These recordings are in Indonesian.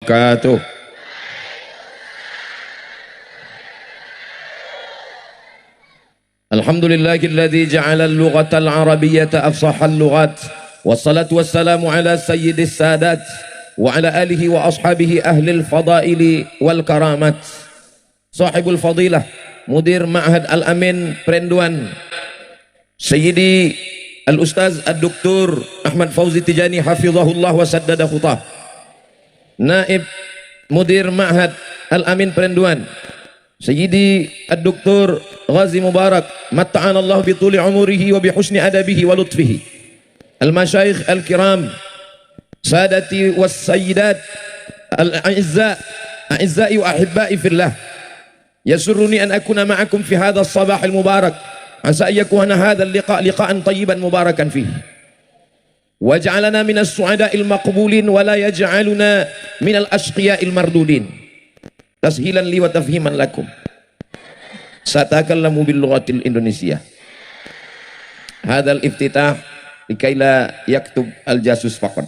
wabarakatuh. Alhamdulillahilladzi ja'ala al-lughata al-arabiyyata afsahal lughat. Wassalatu wassalamu ala sayyidis sadat wa ala alihi wa ashabihi ahlil fadaili wal karamat. Sahibul fadilah Mudir Ma'had Al-Amin Perenduan Sayyidi Al-Ustaz Ad-Doktor Ahmad Fauzi Tijani hafizahullah wa saddada khutah. Naib Mudir Ma'had Al-Amin Perenduan Sayyidi Ad-Doktor Ghazi Mubarak matta'ana Allah bituli umurihi wa bihusni adabihi wa lutfihi. Al-Masyayikh Al-Kiram Sadati was Sayyidat Al-A'izza A'izzai wa ahibbai fillah. Yasurruni an akuna ma'akum fi hadha as-sabah al-mubarak. Asa yakuna hadha al-liqa' liqa'an tayyiban mubarakan fihi. Waj'alna min as-su'ada'il maqbulin wa la yaj'aluna min al-ashqiya'il mardudin. Tashilan li wa tafhiman lakum. Satakallamu bil lughatil Indonesia. Hadha al-iftitah likai la yaktub al-jasus faqat.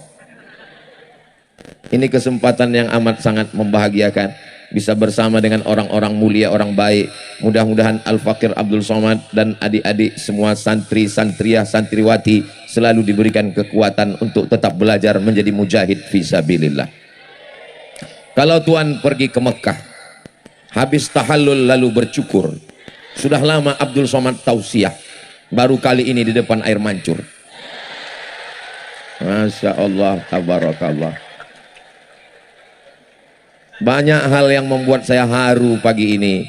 Ini kesempatan yang amat sangat membahagiakan, bisa bersama dengan orang-orang mulia, orang baik. Mudah-mudahan Al-Fakir Abdul Somad dan adik-adik semua santri, santriyah, santriwati selalu diberikan kekuatan untuk tetap belajar menjadi mujahid fisabilillah. Kalau Tuan pergi ke Mekah, habis tahallul lalu bercukur, sudah lama Abdul Somad tausiah, baru kali ini di depan air mancur. Masya Allah, tabarakallah. Banyak hal yang membuat saya haru pagi ini.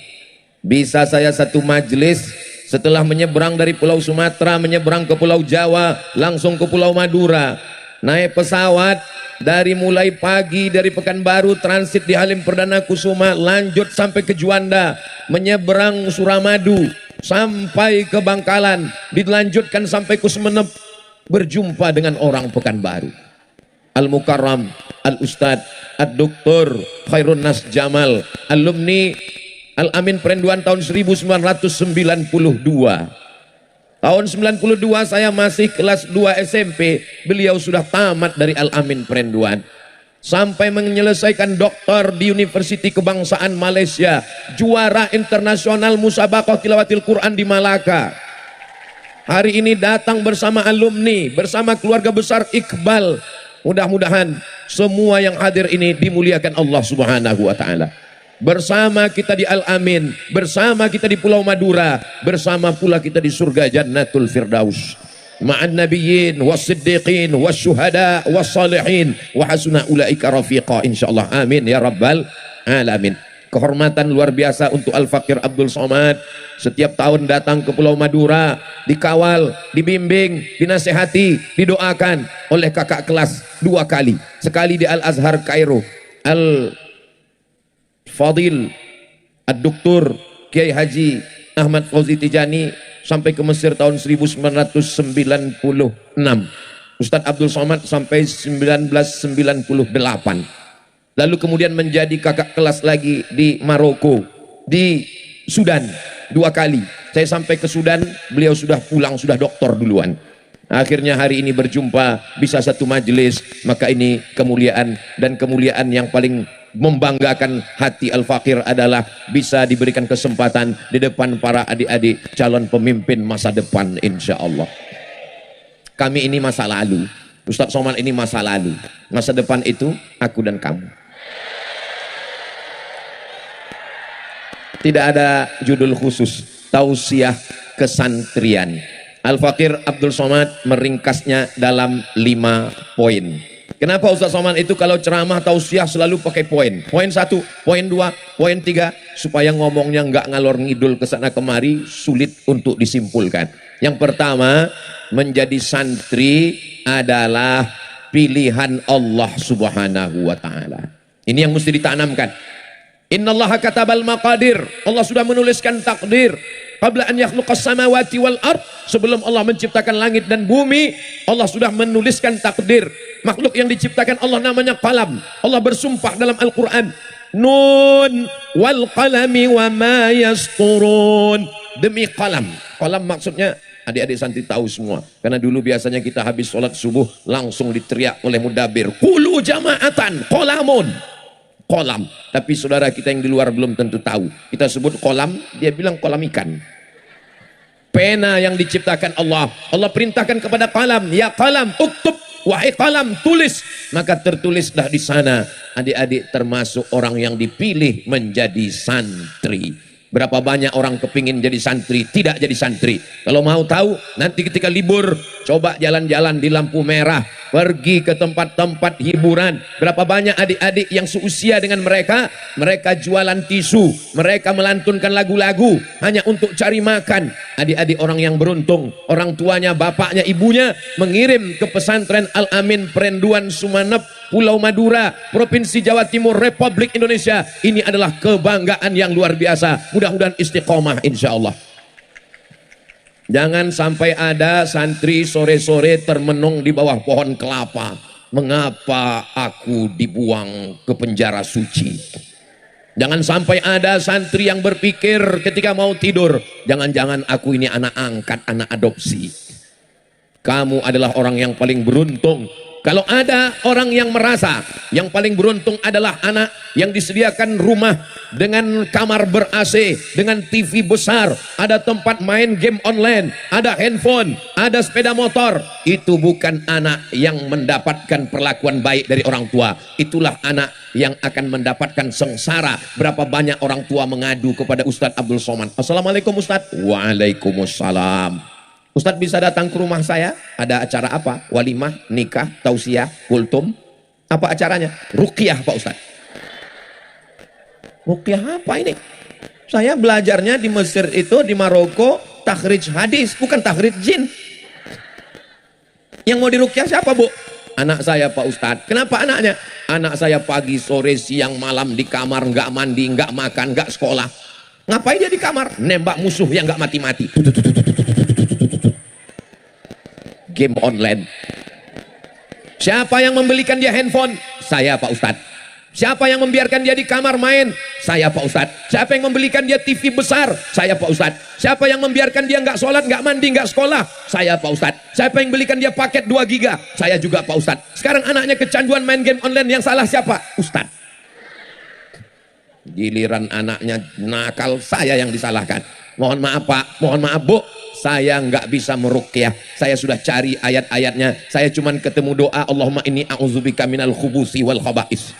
Bisa saya satu majelis setelah menyeberang dari Pulau Sumatera, menyeberang ke Pulau Jawa, langsung ke Pulau Madura, naik pesawat dari mulai pagi dari Pekanbaru, transit di Halim Perdana Kusuma, lanjut sampai ke Juanda, menyeberang Suramadu sampai ke Bangkalan, dilanjutkan sampai ke Sumeneb, berjumpa dengan orang Pekanbaru. Al-Mukarram Al-Ustadz Ad-Doktor Khairun Nas Jamal, alumni Al-Amin Perenduan tahun 1992. Tahun 92 saya masih kelas 2 SMP, beliau sudah tamat dari Al-Amin Perenduan sampai menyelesaikan doktor di Universiti Kebangsaan Malaysia, juara internasional musabaqah tilawatil Quran di Malaka. Hari ini datang bersama alumni, bersama keluarga besar Iqbal. Mudah-mudahan semua yang hadir ini dimuliakan Allah Subhanahu wa ta'ala. Bersama kita di Al-Amin, bersama kita di Pulau Madura, bersama pula kita di surga Jannatul Firdaus. Ma'an nabiyyin was-siddiqin was-syuhada was-salihin wa hasuna ulaika rafiqa insyaallah. Amin ya rabbal alamin. Kehormatan luar biasa untuk Al-Fakir Abdul Somad. Setiap tahun datang ke Pulau Madura, dikawal, dibimbing, dinasehati, didoakan oleh kakak kelas 2 kali. Sekali di Al-Azhar Kairo, Al-Fadil Ad-Doktor Kiai Haji Ahmad Fauzi Tijani, sampai ke Mesir tahun 1996. Ustadz Abdul Somad sampai 1998. Lalu kemudian menjadi kakak kelas lagi di Maroko, di Sudan 2 kali. Saya sampai ke Sudan, beliau sudah pulang, sudah doktor duluan. Akhirnya hari ini berjumpa, bisa satu majelis, maka ini kemuliaan. Dan kemuliaan yang paling membanggakan hati Al-Fakir adalah bisa diberikan kesempatan di depan para adik-adik calon pemimpin masa depan insya Allah. Kami ini masa lalu, Ustadz Somad ini masa lalu. Masa depan itu aku dan kamu. Tidak ada judul khusus, tausiah kesantrian. Al-Fakir Abdul Somad meringkasnya dalam 5 poin. Kenapa Ustaz Somad itu kalau ceramah tausiah selalu pakai poin? Poin 1, poin 2, poin 3, supaya ngomongnya nggak ngalor ngidul kesana kemari, sulit untuk disimpulkan. Yang pertama, menjadi santri adalah pilihan Allah Subhanahu wa ta'ala. Ini yang mesti ditanamkan. Innallaha katabal maqadir. Allah sudah menuliskan takdir. Qabla an yakhluqas samawati wal ard. Sebelum Allah menciptakan langit dan bumi, Allah sudah menuliskan takdir. Makhluk yang diciptakan Allah namanya qalam. Allah bersumpah dalam Al-Quran, Nun wal qalami wa ma yasturun. Demi qalam. Qalam maksudnya adik-adik santri tahu semua. Karena dulu biasanya kita habis sholat subuh langsung diteriak oleh mudabir, qulu jama'atan qalamun. kolam. Tapi saudara kita yang di luar belum tentu tahu. Kita sebut kolam, dia bilang kolam ikan. Pena yang diciptakan Allah. Allah perintahkan kepada kalam, ya kalam, uktub, wahai kalam, tulis. Maka tertulislah di sana. Adik-adik termasuk orang yang dipilih menjadi santri. Berapa banyak orang kepingin jadi santri, tidak jadi santri. Kalau mau tahu, nanti ketika libur, coba jalan-jalan di lampu merah, pergi ke tempat-tempat hiburan. Berapa banyak adik-adik yang seusia dengan mereka, mereka jualan tisu, mereka melantunkan lagu-lagu hanya untuk cari makan. Adik-adik orang yang beruntung, orang tuanya, bapaknya, ibunya mengirim ke pesantren Al-Amin Perenduan Sumeneb, Pulau Madura, Provinsi Jawa Timur, Republik Indonesia. Ini adalah kebanggaan yang luar biasa. Mudah-mudahan istiqomah insya Allah. Jangan sampai ada santri sore-sore termenung di bawah pohon kelapa. Mengapa aku dibuang ke penjara suci? Jangan sampai ada santri yang berpikir ketika mau tidur, jangan-jangan aku ini anak angkat, anak adopsi. Kamu adalah orang yang paling beruntung. Kalau ada orang yang merasa yang paling beruntung adalah anak yang disediakan rumah dengan kamar ber-AC, dengan TV besar, ada tempat main game online, ada handphone, ada sepeda motor, itu bukan anak yang mendapatkan perlakuan baik dari orang tua. Itulah anak yang akan mendapatkan sengsara. Berapa banyak orang tua mengadu kepada Ustadz Abdul Somad. Assalamualaikum Ustadz. Waalaikumsalam. Ustadz bisa datang ke rumah saya, ada acara apa? Walimah, nikah, tausiah, kultum. Apa acaranya? Ruqyah Pak Ustadz. Ruqyah apa ini? Saya belajarnya di Mesir itu, di Maroko, takhrij hadis, bukan takhrij jin. Yang mau diruqyah siapa Bu? Anak saya Pak Ustadz. Kenapa anaknya? Anak saya pagi, sore, siang, malam di kamar, nggak mandi, nggak makan, nggak sekolah. Ngapain dia di kamar? Nembak musuh yang nggak mati-mati. Game online. Siapa yang membelikan dia handphone? Saya Pak Ustadz. Siapa yang membiarkan dia di kamar main? Saya Pak Ustadz. Siapa yang membelikan dia TV besar? Saya Pak Ustadz. Siapa yang membiarkan dia nggak sholat, nggak mandi, nggak sekolah? Saya Pak Ustadz. Siapa yang belikan dia paket 2 giga? Saya juga Pak Ustadz. Sekarang anaknya kecanduan main game online, yang salah siapa? Ustadz. Giliran anaknya nakal, saya yang disalahkan. Mohon maaf Pak, mohon maaf Bu, saya nggak bisa meruqyah. Saya sudah cari ayat-ayatnya. Saya cuman ketemu doa Allahumma inni a'udzubika minal khubusi wal khaba'is.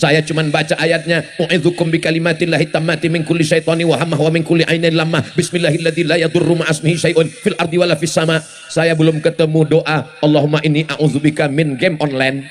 Saya cuman baca ayatnya, u'idzukum bi kalimatillahi tammati min kulli syaitani wa hammah wa min kulli ainin lamah. Bismillahilladzi la yadurru ma'asmihi syai'un fil ardi wala fis sama. Saya belum ketemu doa Allahumma inni a'udzubika min game online.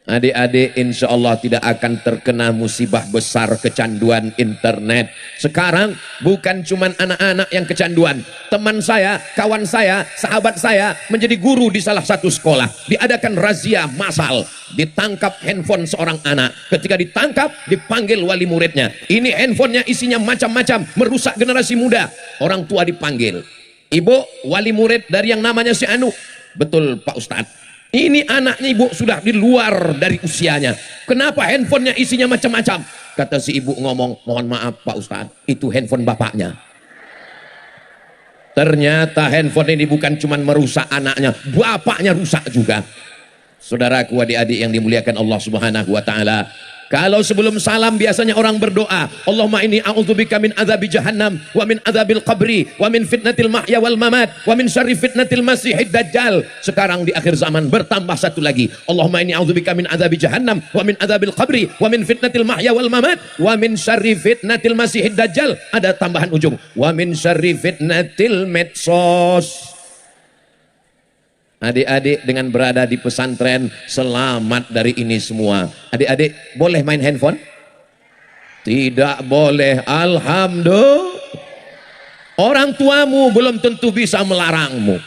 Adik-adik insya Allah tidak akan terkena musibah besar kecanduan internet. Sekarang bukan cuma anak-anak yang kecanduan. Teman saya, kawan saya, sahabat saya menjadi guru di salah satu sekolah. Diadakan razia massal. Ditangkap handphone seorang anak. Ketika ditangkap, dipanggil wali muridnya. Ini handphonenya isinya macam-macam, merusak generasi muda. Orang tua dipanggil. Ibu, wali murid dari yang namanya si Anu. Betul Pak Ustadz. Ini anaknya ibu sudah di luar dari usianya. Kenapa handphonenya isinya macam-macam? Kata si ibu ngomong, mohon maaf Pak Ustadz, itu handphone bapaknya. Ternyata handphone ini bukan cuma merusak anaknya, bapaknya rusak juga. Saudaraku, adik-adik yang dimuliakan Allah Subhanahu wa Ta'ala, kalau sebelum salam biasanya orang berdoa, Allahumma inni a'udzubika min adzabi jahannam wa min adzabil qabri wa min fitnatil mahya wal mamat wa min syarri fitnatil masihid dajjal. Sekarang di akhir zaman bertambah satu lagi, Allahumma inni a'udzubika min adzabi jahannam wa min adzabil qabri wa min fitnatil mahya wal mamat wa min syarri fitnatil masihid dajjal. Ada tambahan ujung, wa min syarri fitnatil medsos. Adik-adik dengan berada di pesantren selamat dari ini semua. Adik-adik boleh main handphone? Tidak boleh. Alhamdulillah. Orang tuamu belum tentu bisa melarangmu.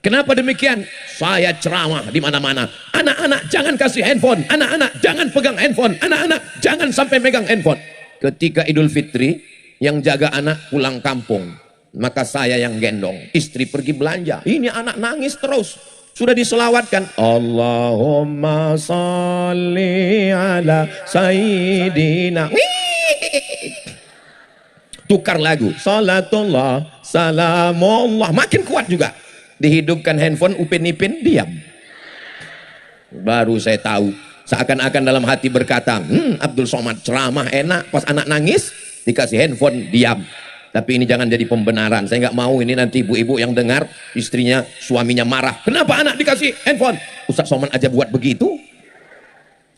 Kenapa demikian? Saya ceramah di mana-mana. Anak-anak jangan kasih handphone. Anak-anak jangan pegang handphone. Anak-anak jangan sampai megang handphone. Ketika Idul Fitri, yang jaga anak pulang kampung, maka saya yang gendong. Istri pergi belanja. Ini anak nangis terus. Sudah diselawatkan. Allahumma salli ala sayyidina. Tukar lagu. Salatullah, salamullah. Makin kuat juga. Dihidupkan handphone, Upin Ipin diam. Baru saya tahu Seakan-akan dalam hati berkata, Abdul Somad ceramah enak, pas anak nangis dikasih handphone diam. Tapi ini jangan jadi pembenaran. Saya nggak mau ini nanti ibu-ibu yang dengar istrinya, suaminya marah. Kenapa anak dikasih handphone? Ustaz Somad aja buat begitu.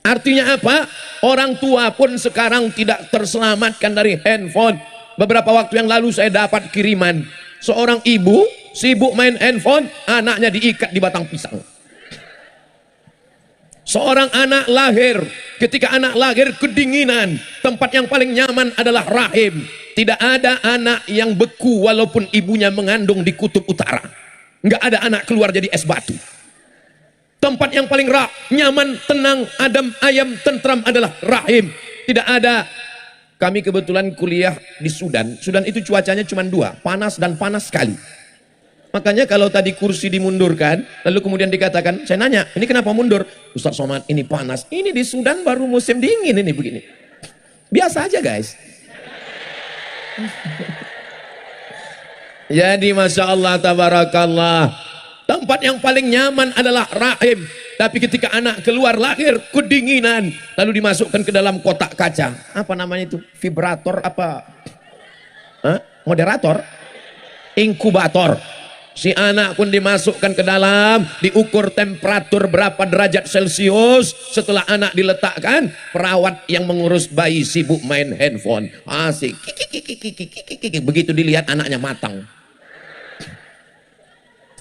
Artinya apa? Orang tua pun sekarang tidak terselamatkan dari handphone. Beberapa waktu yang lalu saya dapat kiriman seorang ibu sibuk main handphone, anaknya diikat di batang pisang. Seorang anak lahir, ketika anak lahir kedinginan, tempat yang paling nyaman adalah rahim. Tidak ada anak yang beku walaupun ibunya mengandung di kutub utara. Nggak ada anak keluar jadi es batu. Tempat yang paling nyaman, tenang, adem, ayam, tentram adalah rahim. Tidak ada. Kami kebetulan kuliah di Sudan. Sudan itu cuacanya cuma dua, panas dan panas sekali. Makanya kalau tadi kursi dimundurkan, lalu kemudian dikatakan, saya nanya, ini kenapa mundur? Ustaz Somad, ini panas. Ini di Sudan baru musim dingin ini begini. Biasa aja guys. Jadi Masya Allah, Tabarakallah. Tempat yang paling nyaman adalah rahim. Tapi ketika anak keluar lahir, kedinginan. Lalu dimasukkan ke dalam kotak kaca. Apa namanya itu? Vibrator apa? Moderator? Inkubator. Si anak pun dimasukkan ke dalam, diukur temperatur berapa derajat Celcius. Setelah anak diletakkan, perawat yang mengurus bayi sibuk main handphone. Asik. Begitu dilihat anaknya matang.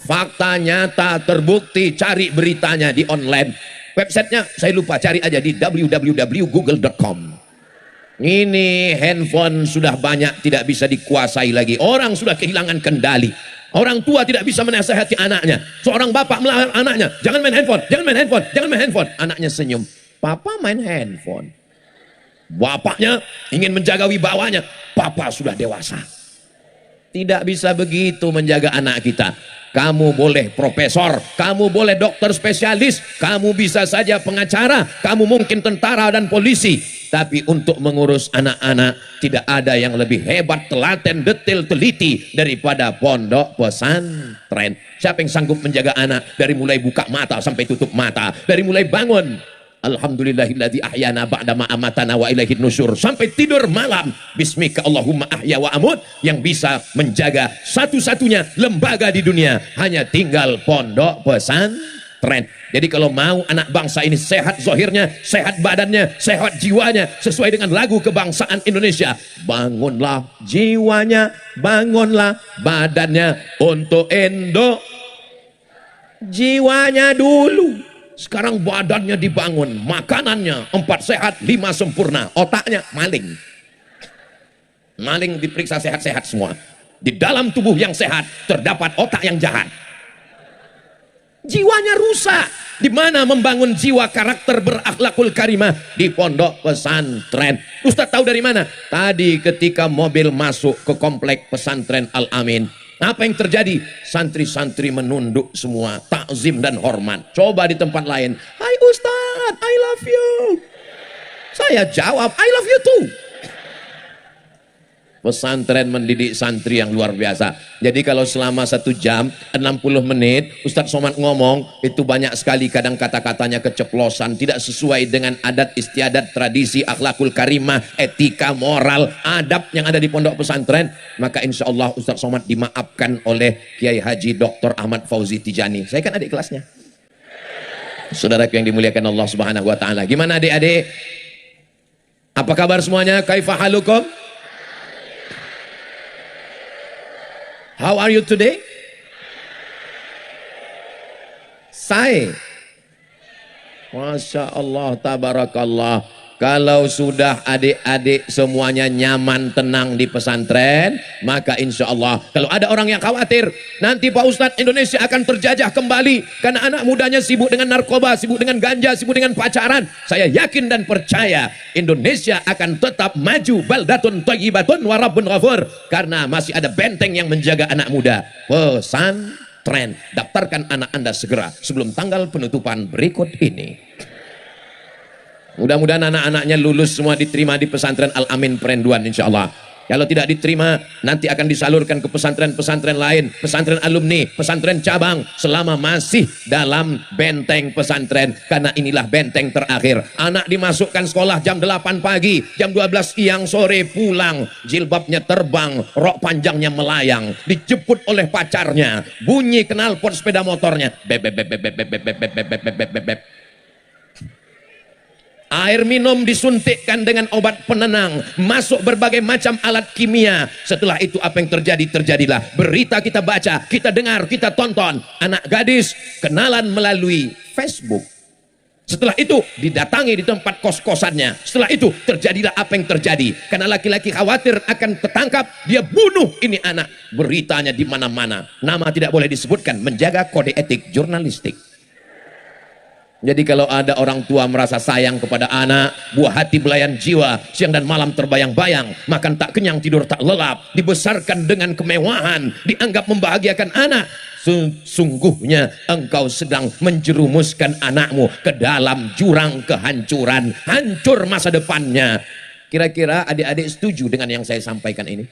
Fakta nyata terbukti, cari beritanya di online. Websitenya saya lupa, cari aja di www.google.com. Ini handphone sudah banyak tidak bisa dikuasai lagi. Orang sudah kehilangan kendali. Orang tua tidak bisa menasihati anaknya. Seorang bapak melarang anaknya, jangan main handphone, jangan main handphone, jangan main handphone. Anaknya senyum, papa main handphone. Bapaknya ingin menjaga wibawanya, papa sudah dewasa. Tidak bisa begitu menjaga anak kita. Kamu boleh profesor, kamu boleh dokter spesialis, kamu bisa saja pengacara, kamu mungkin tentara dan polisi. Tapi untuk mengurus anak-anak tidak ada yang lebih hebat, telaten, detil, teliti daripada pondok pesantren. Siapa yang sanggup menjaga anak dari mulai buka mata sampai tutup mata, dari mulai bangun, alhamdulillahilladzi ahyana ba'dama amatana wa ilaihin nusyur, sampai tidur malam, bismika Allahumma ahya wa amut, yang bisa menjaga satu-satunya lembaga di dunia hanya tinggal pondok pesantren. Jadi kalau mau anak bangsa ini sehat zahirnya, sehat badannya, sehat jiwanya, sesuai dengan lagu kebangsaan Indonesia, bangunlah jiwanya, bangunlah badannya untuk Indo. Jiwanya dulu, sekarang badannya dibangun, makanannya 4 sehat 5 sempurna, otaknya maling. Maling diperiksa sehat-sehat semua. Di dalam tubuh yang sehat terdapat otak yang jahat. Jiwanya rusak. Di mana membangun jiwa karakter berakhlakul karimah? Di pondok pesantren. Ustaz tahu dari mana? Tadi ketika mobil masuk ke komplek pesantren Al-Amin, apa yang terjadi? Santri-santri menunduk semua, takzim dan hormat. Coba di tempat lain, hai Ustaz, I love you. Saya jawab, I love you too. Pesantren mendidik santri yang luar biasa. Jadi kalau selama 1 jam 60 menit Ustadz Somad ngomong, itu banyak sekali kadang kata-katanya keceplosan, tidak sesuai dengan adat istiadat, tradisi, akhlakul karimah, etika, moral, adab yang ada di pondok pesantren. Maka insya Allah Ustadz Somad dimaafkan oleh Kiai Haji Dr. Ahmad Fauzi Tijani. Saya kan adik kelasnya. Saudaraku yang dimuliakan Allah Subhanahu wa taala. Gimana adik-adik? Apa kabar semuanya? Kaifa halukum? How are you today? Say. Masya Allah, tabarakallah. Kalau sudah adik-adik semuanya nyaman, tenang di pesantren, maka insya Allah, kalau ada orang yang khawatir, nanti Pak Ustadz Indonesia akan terjajah kembali, karena anak mudanya sibuk dengan narkoba, sibuk dengan ganja, sibuk dengan pacaran. Saya yakin dan percaya, Indonesia akan tetap maju, baldatun thayyibatun wa rabbun ghafur, karena masih ada benteng yang menjaga anak muda. Pesantren, daftarkan anak Anda segera, sebelum tanggal penutupan berikut ini. Mudah-mudahan anak-anaknya lulus semua, diterima di pesantren Al-Amin Perenduan insya Allah. Kalau tidak diterima, nanti akan disalurkan ke pesantren-pesantren lain, pesantren alumni, pesantren cabang, selama masih dalam benteng pesantren. Karena inilah benteng terakhir. Anak dimasukkan sekolah jam 8 pagi, jam 12 siang sore pulang, jilbabnya terbang, rok panjangnya melayang, dijemput oleh pacarnya, bunyi knalpot sepeda motornya, bep bep bep bep bep bep bep bep bep bep bep bep bep. Air minum disuntikkan dengan obat penenang, masuk berbagai macam alat kimia. Setelah itu apa yang terjadi? Terjadilah berita kita baca, kita dengar, kita tonton. Anak gadis kenalan melalui Facebook. Setelah itu didatangi di tempat kos-kosannya. Setelah itu terjadilah apa yang terjadi. Karena laki-laki khawatir akan ketangkap, dia bunuh ini anak. Beritanya di mana-mana. Nama tidak boleh disebutkan, menjaga kode etik jurnalistik. Jadi kalau ada orang tua merasa sayang kepada anak, buah hati belayan jiwa, siang dan malam terbayang-bayang, makan tak kenyang, tidur tak lelap, dibesarkan dengan kemewahan, dianggap membahagiakan anak, sesungguhnya engkau sedang menjerumuskan anakmu ke dalam jurang kehancuran, hancur masa depannya. Kira-kira adik-adik setuju dengan yang saya sampaikan ini?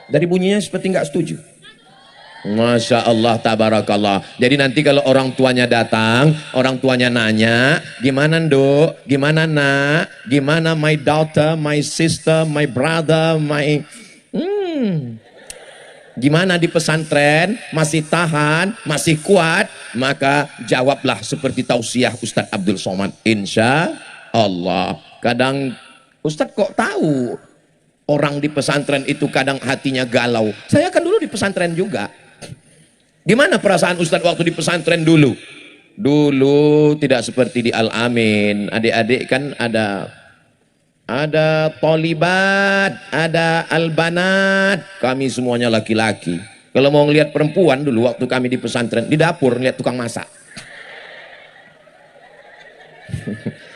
Dari bunyinya seperti nggak setuju. Masya Allah, tabarakallah. Jadi nanti kalau orang tuanya datang, orang tuanya nanya, gimana Nduk, gimana nak, gimana my daughter, my sister, my brother, my gimana di pesantren, masih tahan, masih kuat? Maka jawablah seperti tausiah Ustadz Abdul Somad, insya Allah. Kadang Ustadz kok tahu orang di pesantren itu kadang hatinya galau? Saya kan dulu di pesantren juga. Gimana perasaan Ustadz waktu di pesantren dulu? Dulu tidak seperti di Al-Amin. Adik-adik kan ada tolibat, ada albanat. Kami semuanya laki-laki. Kalau mau ngelihat perempuan dulu waktu kami di pesantren, di dapur ngelihat tukang masak.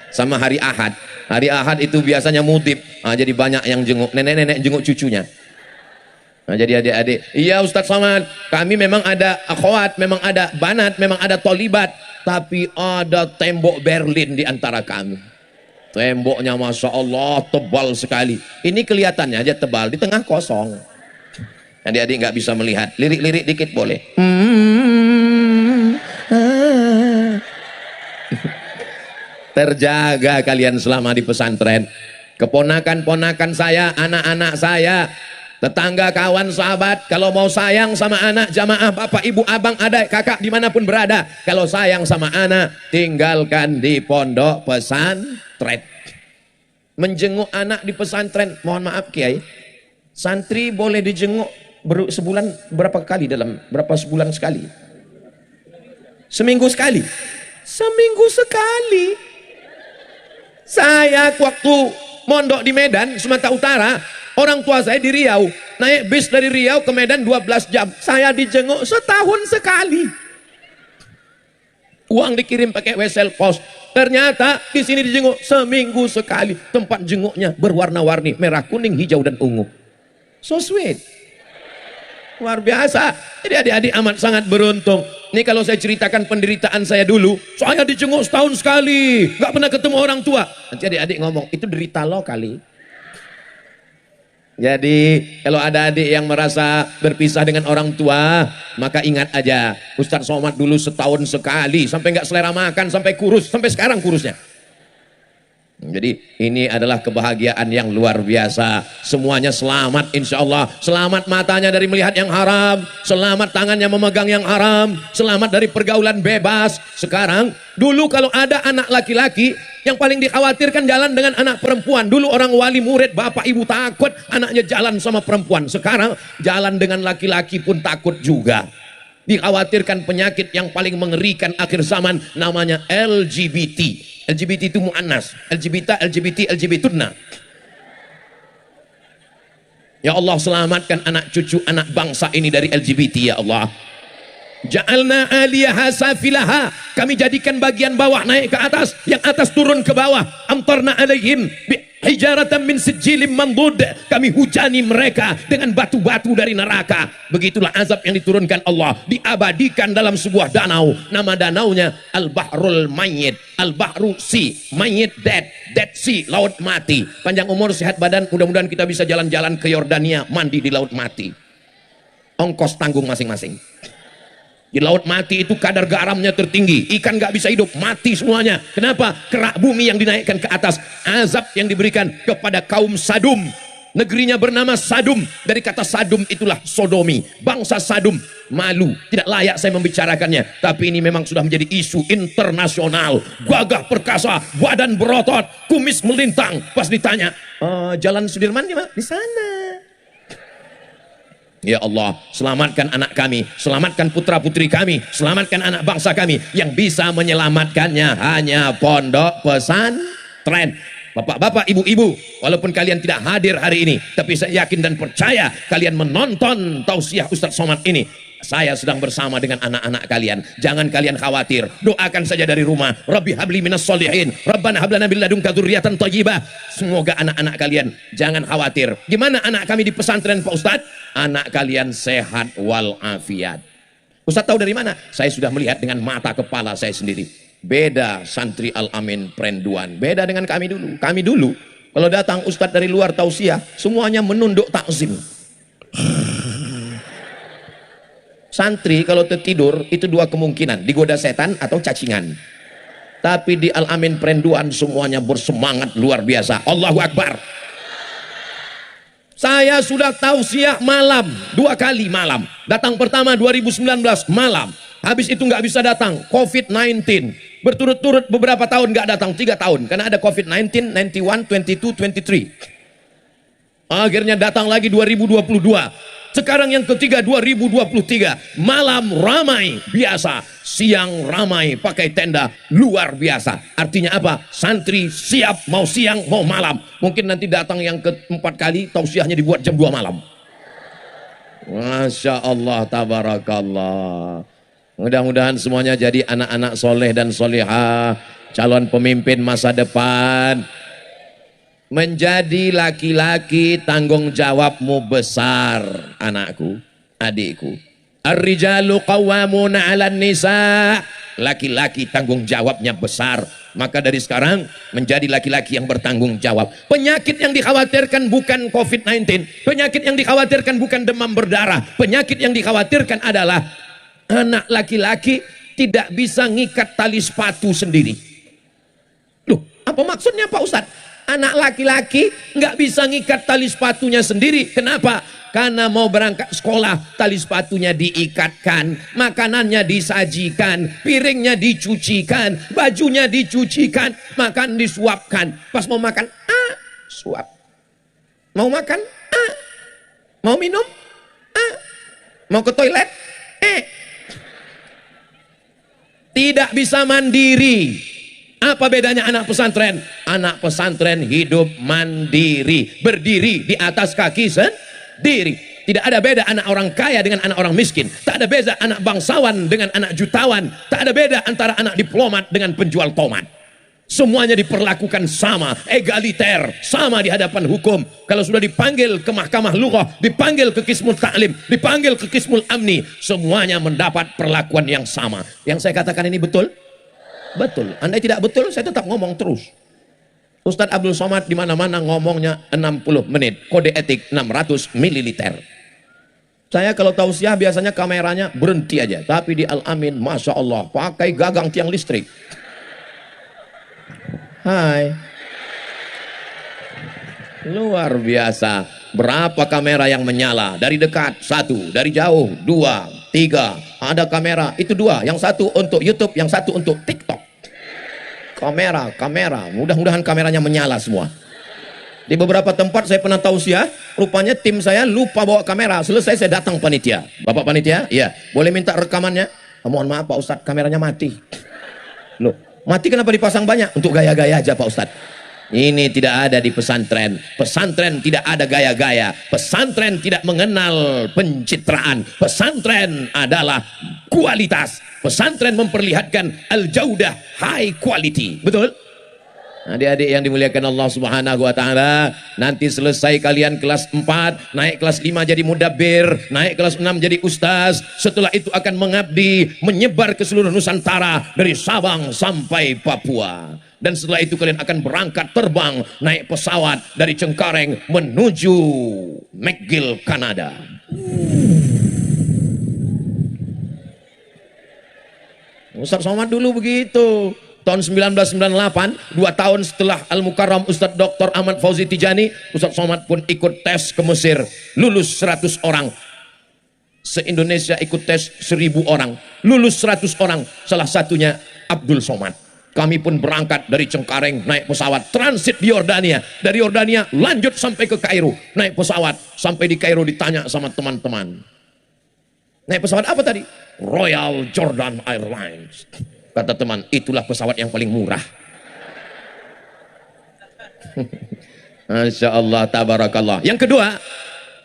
Sama hari Ahad. Hari Ahad itu biasanya mutib. Jadi banyak yang jenguk, nenek-nenek jenguk cucunya. Nah, jadi adik-adik, iya Ustadz Somad, kami memang ada akhwat, memang ada banat, memang ada tolibat, tapi ada tembok Berlin di antara kami. Temboknya Masya Allah tebal sekali. Ini kelihatannya aja tebal, di tengah kosong. Adik-adik nggak bisa melihat. Lirik-lirik dikit boleh. Terjaga kalian selama di pesantren. Keponakan-ponakan saya, anak-anak saya, tetangga, kawan, sahabat, kalau mau sayang sama anak, jamaah, bapak, ibu, abang, adik, kakak, dimanapun berada, kalau sayang sama anak, tinggalkan di pondok pesantren. Menjenguk anak di pesantren, mohon maaf Kiai, santri boleh dijenguk sebulan berapa kali, dalam berapa sebulan sekali? Seminggu sekali? Seminggu sekali. Saya waktu mondok di Medan, Sumatera Utara, orang tua saya di Riau, naik bis dari Riau ke Medan 12 jam. Saya dijenguk setahun sekali. Uang dikirim pakai wesel pos. Ternyata di sini dijenguk seminggu sekali. Tempat jenguknya berwarna-warni, merah, kuning, hijau, dan ungu. So sweet. Luar biasa. Jadi adik-adik amat sangat beruntung. Ini kalau saya ceritakan penderitaan saya dulu, saya dijenguk setahun sekali, nggak pernah ketemu orang tua. Nanti adik-adik ngomong, itu derita lo kali. Jadi kalau ada adik yang merasa berpisah dengan orang tua, maka ingat aja, Ustadz Somad dulu setahun sekali, sampai nggak selera makan, sampai kurus, sampai sekarang kurusnya. Jadi ini adalah kebahagiaan yang luar biasa. Semuanya selamat insya Allah. Selamat matanya dari melihat yang haram, selamat tangannya memegang yang haram, selamat dari pergaulan bebas. Sekarang, dulu kalau ada anak laki-laki, yang paling dikhawatirkan jalan dengan anak perempuan. Dulu orang wali murid, bapak ibu takut anaknya jalan sama perempuan. Sekarang jalan dengan laki-laki pun takut juga. Dikhawatirkan penyakit yang paling mengerikan akhir zaman, namanya LGBT. LGBT itu mu'annas, LGBT-tunna. Ya Allah, selamatkan anak cucu anak bangsa ini dari LGBT ya Allah. Ja'alna 'aliyaha safilaha, kami jadikan bagian bawah naik ke atas, yang atas turun ke bawah. Amtarna 'alaihim hijaratan min sijilin mandud, kami hujani mereka dengan batu-batu dari neraka. Begitulah azab yang diturunkan Allah, diabadikan dalam sebuah danau. Nama danaunya Al-Bahrul Mayyit, Al-Bahru Sea, Mayyit Dead Sea, laut mati. Panjang umur sehat badan, mudah-mudahan kita bisa jalan-jalan ke Yordania mandi di laut mati. Ongkos tanggung masing-masing. Di laut mati itu kadar garamnya tertinggi, ikan gak bisa hidup, mati semuanya. Kenapa? Kerak bumi yang dinaikkan ke atas. Azab yang diberikan kepada kaum Sadum. Negerinya bernama Sadum, dari kata Sadum itulah sodomi. Bangsa Sadum, malu, tidak layak saya membicarakannya, tapi ini memang sudah menjadi isu internasional. Gagah perkasa, badan berotot, kumis melintang. Pas ditanya, Jalan Sudirman di mana? Di sana. Ya Allah, selamatkan anak kami, selamatkan putra-putri kami, selamatkan anak bangsa kami. Yang bisa menyelamatkannya hanya pondok pesantren. Bapak-bapak, ibu-ibu, walaupun kalian tidak hadir hari ini, tapi saya yakin dan percaya kalian menonton tausiah Ustadz Somad ini. Saya sedang bersama dengan anak-anak kalian. Jangan kalian khawatir, doakan saja dari rumah. Rabbi habli minas solihin, Rabbana hablana bil ladunka dzurriyyatan thayyibah. Semoga anak-anak kalian jangan khawatir. Gimana anak kami di pesantren Pak Ustadz? Anak kalian sehat walafiat. Ustadz tahu dari mana? Saya sudah melihat dengan mata kepala saya sendiri. Beda santri Al-Amin Prenduan, beda dengan kami dulu. Kami dulu kalau datang Ustadz dari luar tausiah, semuanya menunduk takzim. Santri kalau tertidur itu dua kemungkinan, digoda setan atau cacingan. Tapi di Al-Amin Prenduan semuanya bersemangat luar biasa. Allahu Akbar. Saya sudah tausiah malam, 2 kali malam. Datang pertama 2019 malam. Habis itu nggak bisa datang, COVID-19. Berturut-turut beberapa tahun nggak datang, 3 tahun. Karena ada COVID-19, 91, 22, 23. Akhirnya datang lagi 2022. Sekarang yang ketiga 2023. Malam ramai biasa, siang ramai pakai tenda luar biasa. Artinya apa? Santri siap mau siang mau malam. Mungkin nanti datang yang keempat kali tausiahnya dibuat jam 2 malam. Masya Allah, tabarakallah. Mudah-mudahan semuanya jadi anak-anak soleh dan solehah, calon pemimpin masa depan. Menjadi laki-laki tanggung jawabmu besar, anakku, adikku. Ar-rijalu qawwamuna 'alan nisa. Laki-laki tanggung jawabnya besar. Maka dari sekarang menjadi laki-laki yang bertanggung jawab. Penyakit yang dikhawatirkan bukan COVID-19. Penyakit yang dikhawatirkan bukan demam berdarah. Penyakit yang dikhawatirkan adalah anak laki-laki tidak bisa ngikat tali sepatu sendiri. Loh, apa maksudnya Pak Ustadz? Anak laki-laki nggak bisa ngikat tali sepatunya sendiri. Kenapa? Karena mau berangkat sekolah, tali sepatunya diikatkan, makanannya disajikan, piringnya dicucikan, bajunya dicucikan, makan disuapkan. Pas mau makan, suap. Mau makan, mau minum, mau ke toilet, tidak bisa mandiri. Apa bedanya anak pesantren? Anak pesantren hidup mandiri, berdiri di atas kaki sendiri. Tidak ada beda anak orang kaya dengan anak orang miskin. Tak ada beda anak bangsawan dengan anak jutawan. Tak ada beda antara anak diplomat dengan penjual tomat. Semuanya diperlakukan sama, egaliter, sama di hadapan hukum. Kalau sudah dipanggil ke mahkamah lughah, dipanggil ke Qismul Ta'lim, dipanggil ke Qismul Amni, semuanya mendapat perlakuan yang sama. Yang saya katakan ini betul? Betul. Andai tidak betul, saya tetap ngomong terus. Ustadz Abdul Somad di mana-mana ngomongnya 60 menit. Kode etik 600 ml. Saya kalau tausiah biasanya kameranya berhenti aja. Tapi di Al-Amin, Masya Allah, pakai gagang tiang listrik. Hai. Luar biasa. Berapa kamera yang menyala? Dari dekat 1, dari jauh 2, 3. Ada kamera, itu 2. Yang 1 untuk YouTube, yang 1 untuk TikTok. Kamera. Mudah-mudahan kameranya menyala semua. Di beberapa tempat saya pernah tausiah, rupanya tim saya lupa bawa kamera. Selesai saya datang panitia. Bapak panitia, iya, boleh minta rekamannya? Mohon maaf Pak Ustadz, kameranya mati. Loh, mati kenapa dipasang banyak? Untuk gaya-gaya aja Pak Ustadz. Ini tidak ada di pesantren. Pesantren tidak ada gaya-gaya. Pesantren tidak mengenal pencitraan. Pesantren adalah kualitas. Pesantren memperlihatkan al-jaudah, high quality. Betul? Adik-adik yang dimuliakan Allah Subhanahu wa taala, nanti selesai kalian kelas 4, naik kelas 5 jadi mudabbir, naik kelas 6 jadi ustaz. Setelah itu akan mengabdi, menyebar ke seluruh Nusantara dari Sabang sampai Papua. Dan setelah itu kalian akan berangkat terbang naik pesawat dari Cengkareng menuju McGill, Kanada. Ustaz Somad dulu begitu. Tahun 1998, 2 tahun setelah Al-Mukarram Ustadz Dr. Ahmad Fauzi Tijani, Ustadz Somad pun ikut tes ke Mesir, lulus 100 orang. Se-Indonesia ikut tes 1000 orang, lulus 100 orang, salah satunya Abdul Somad. Kami pun berangkat dari Cengkareng naik pesawat transit di Yordania. Dari Yordania lanjut sampai ke Kairo, naik pesawat sampai di Kairo ditanya sama teman-teman. Naik pesawat apa tadi? Royal Jordan Airlines. Kata teman, itulah pesawat yang paling murah. Masya Allah, tabarakallah. Yang kedua,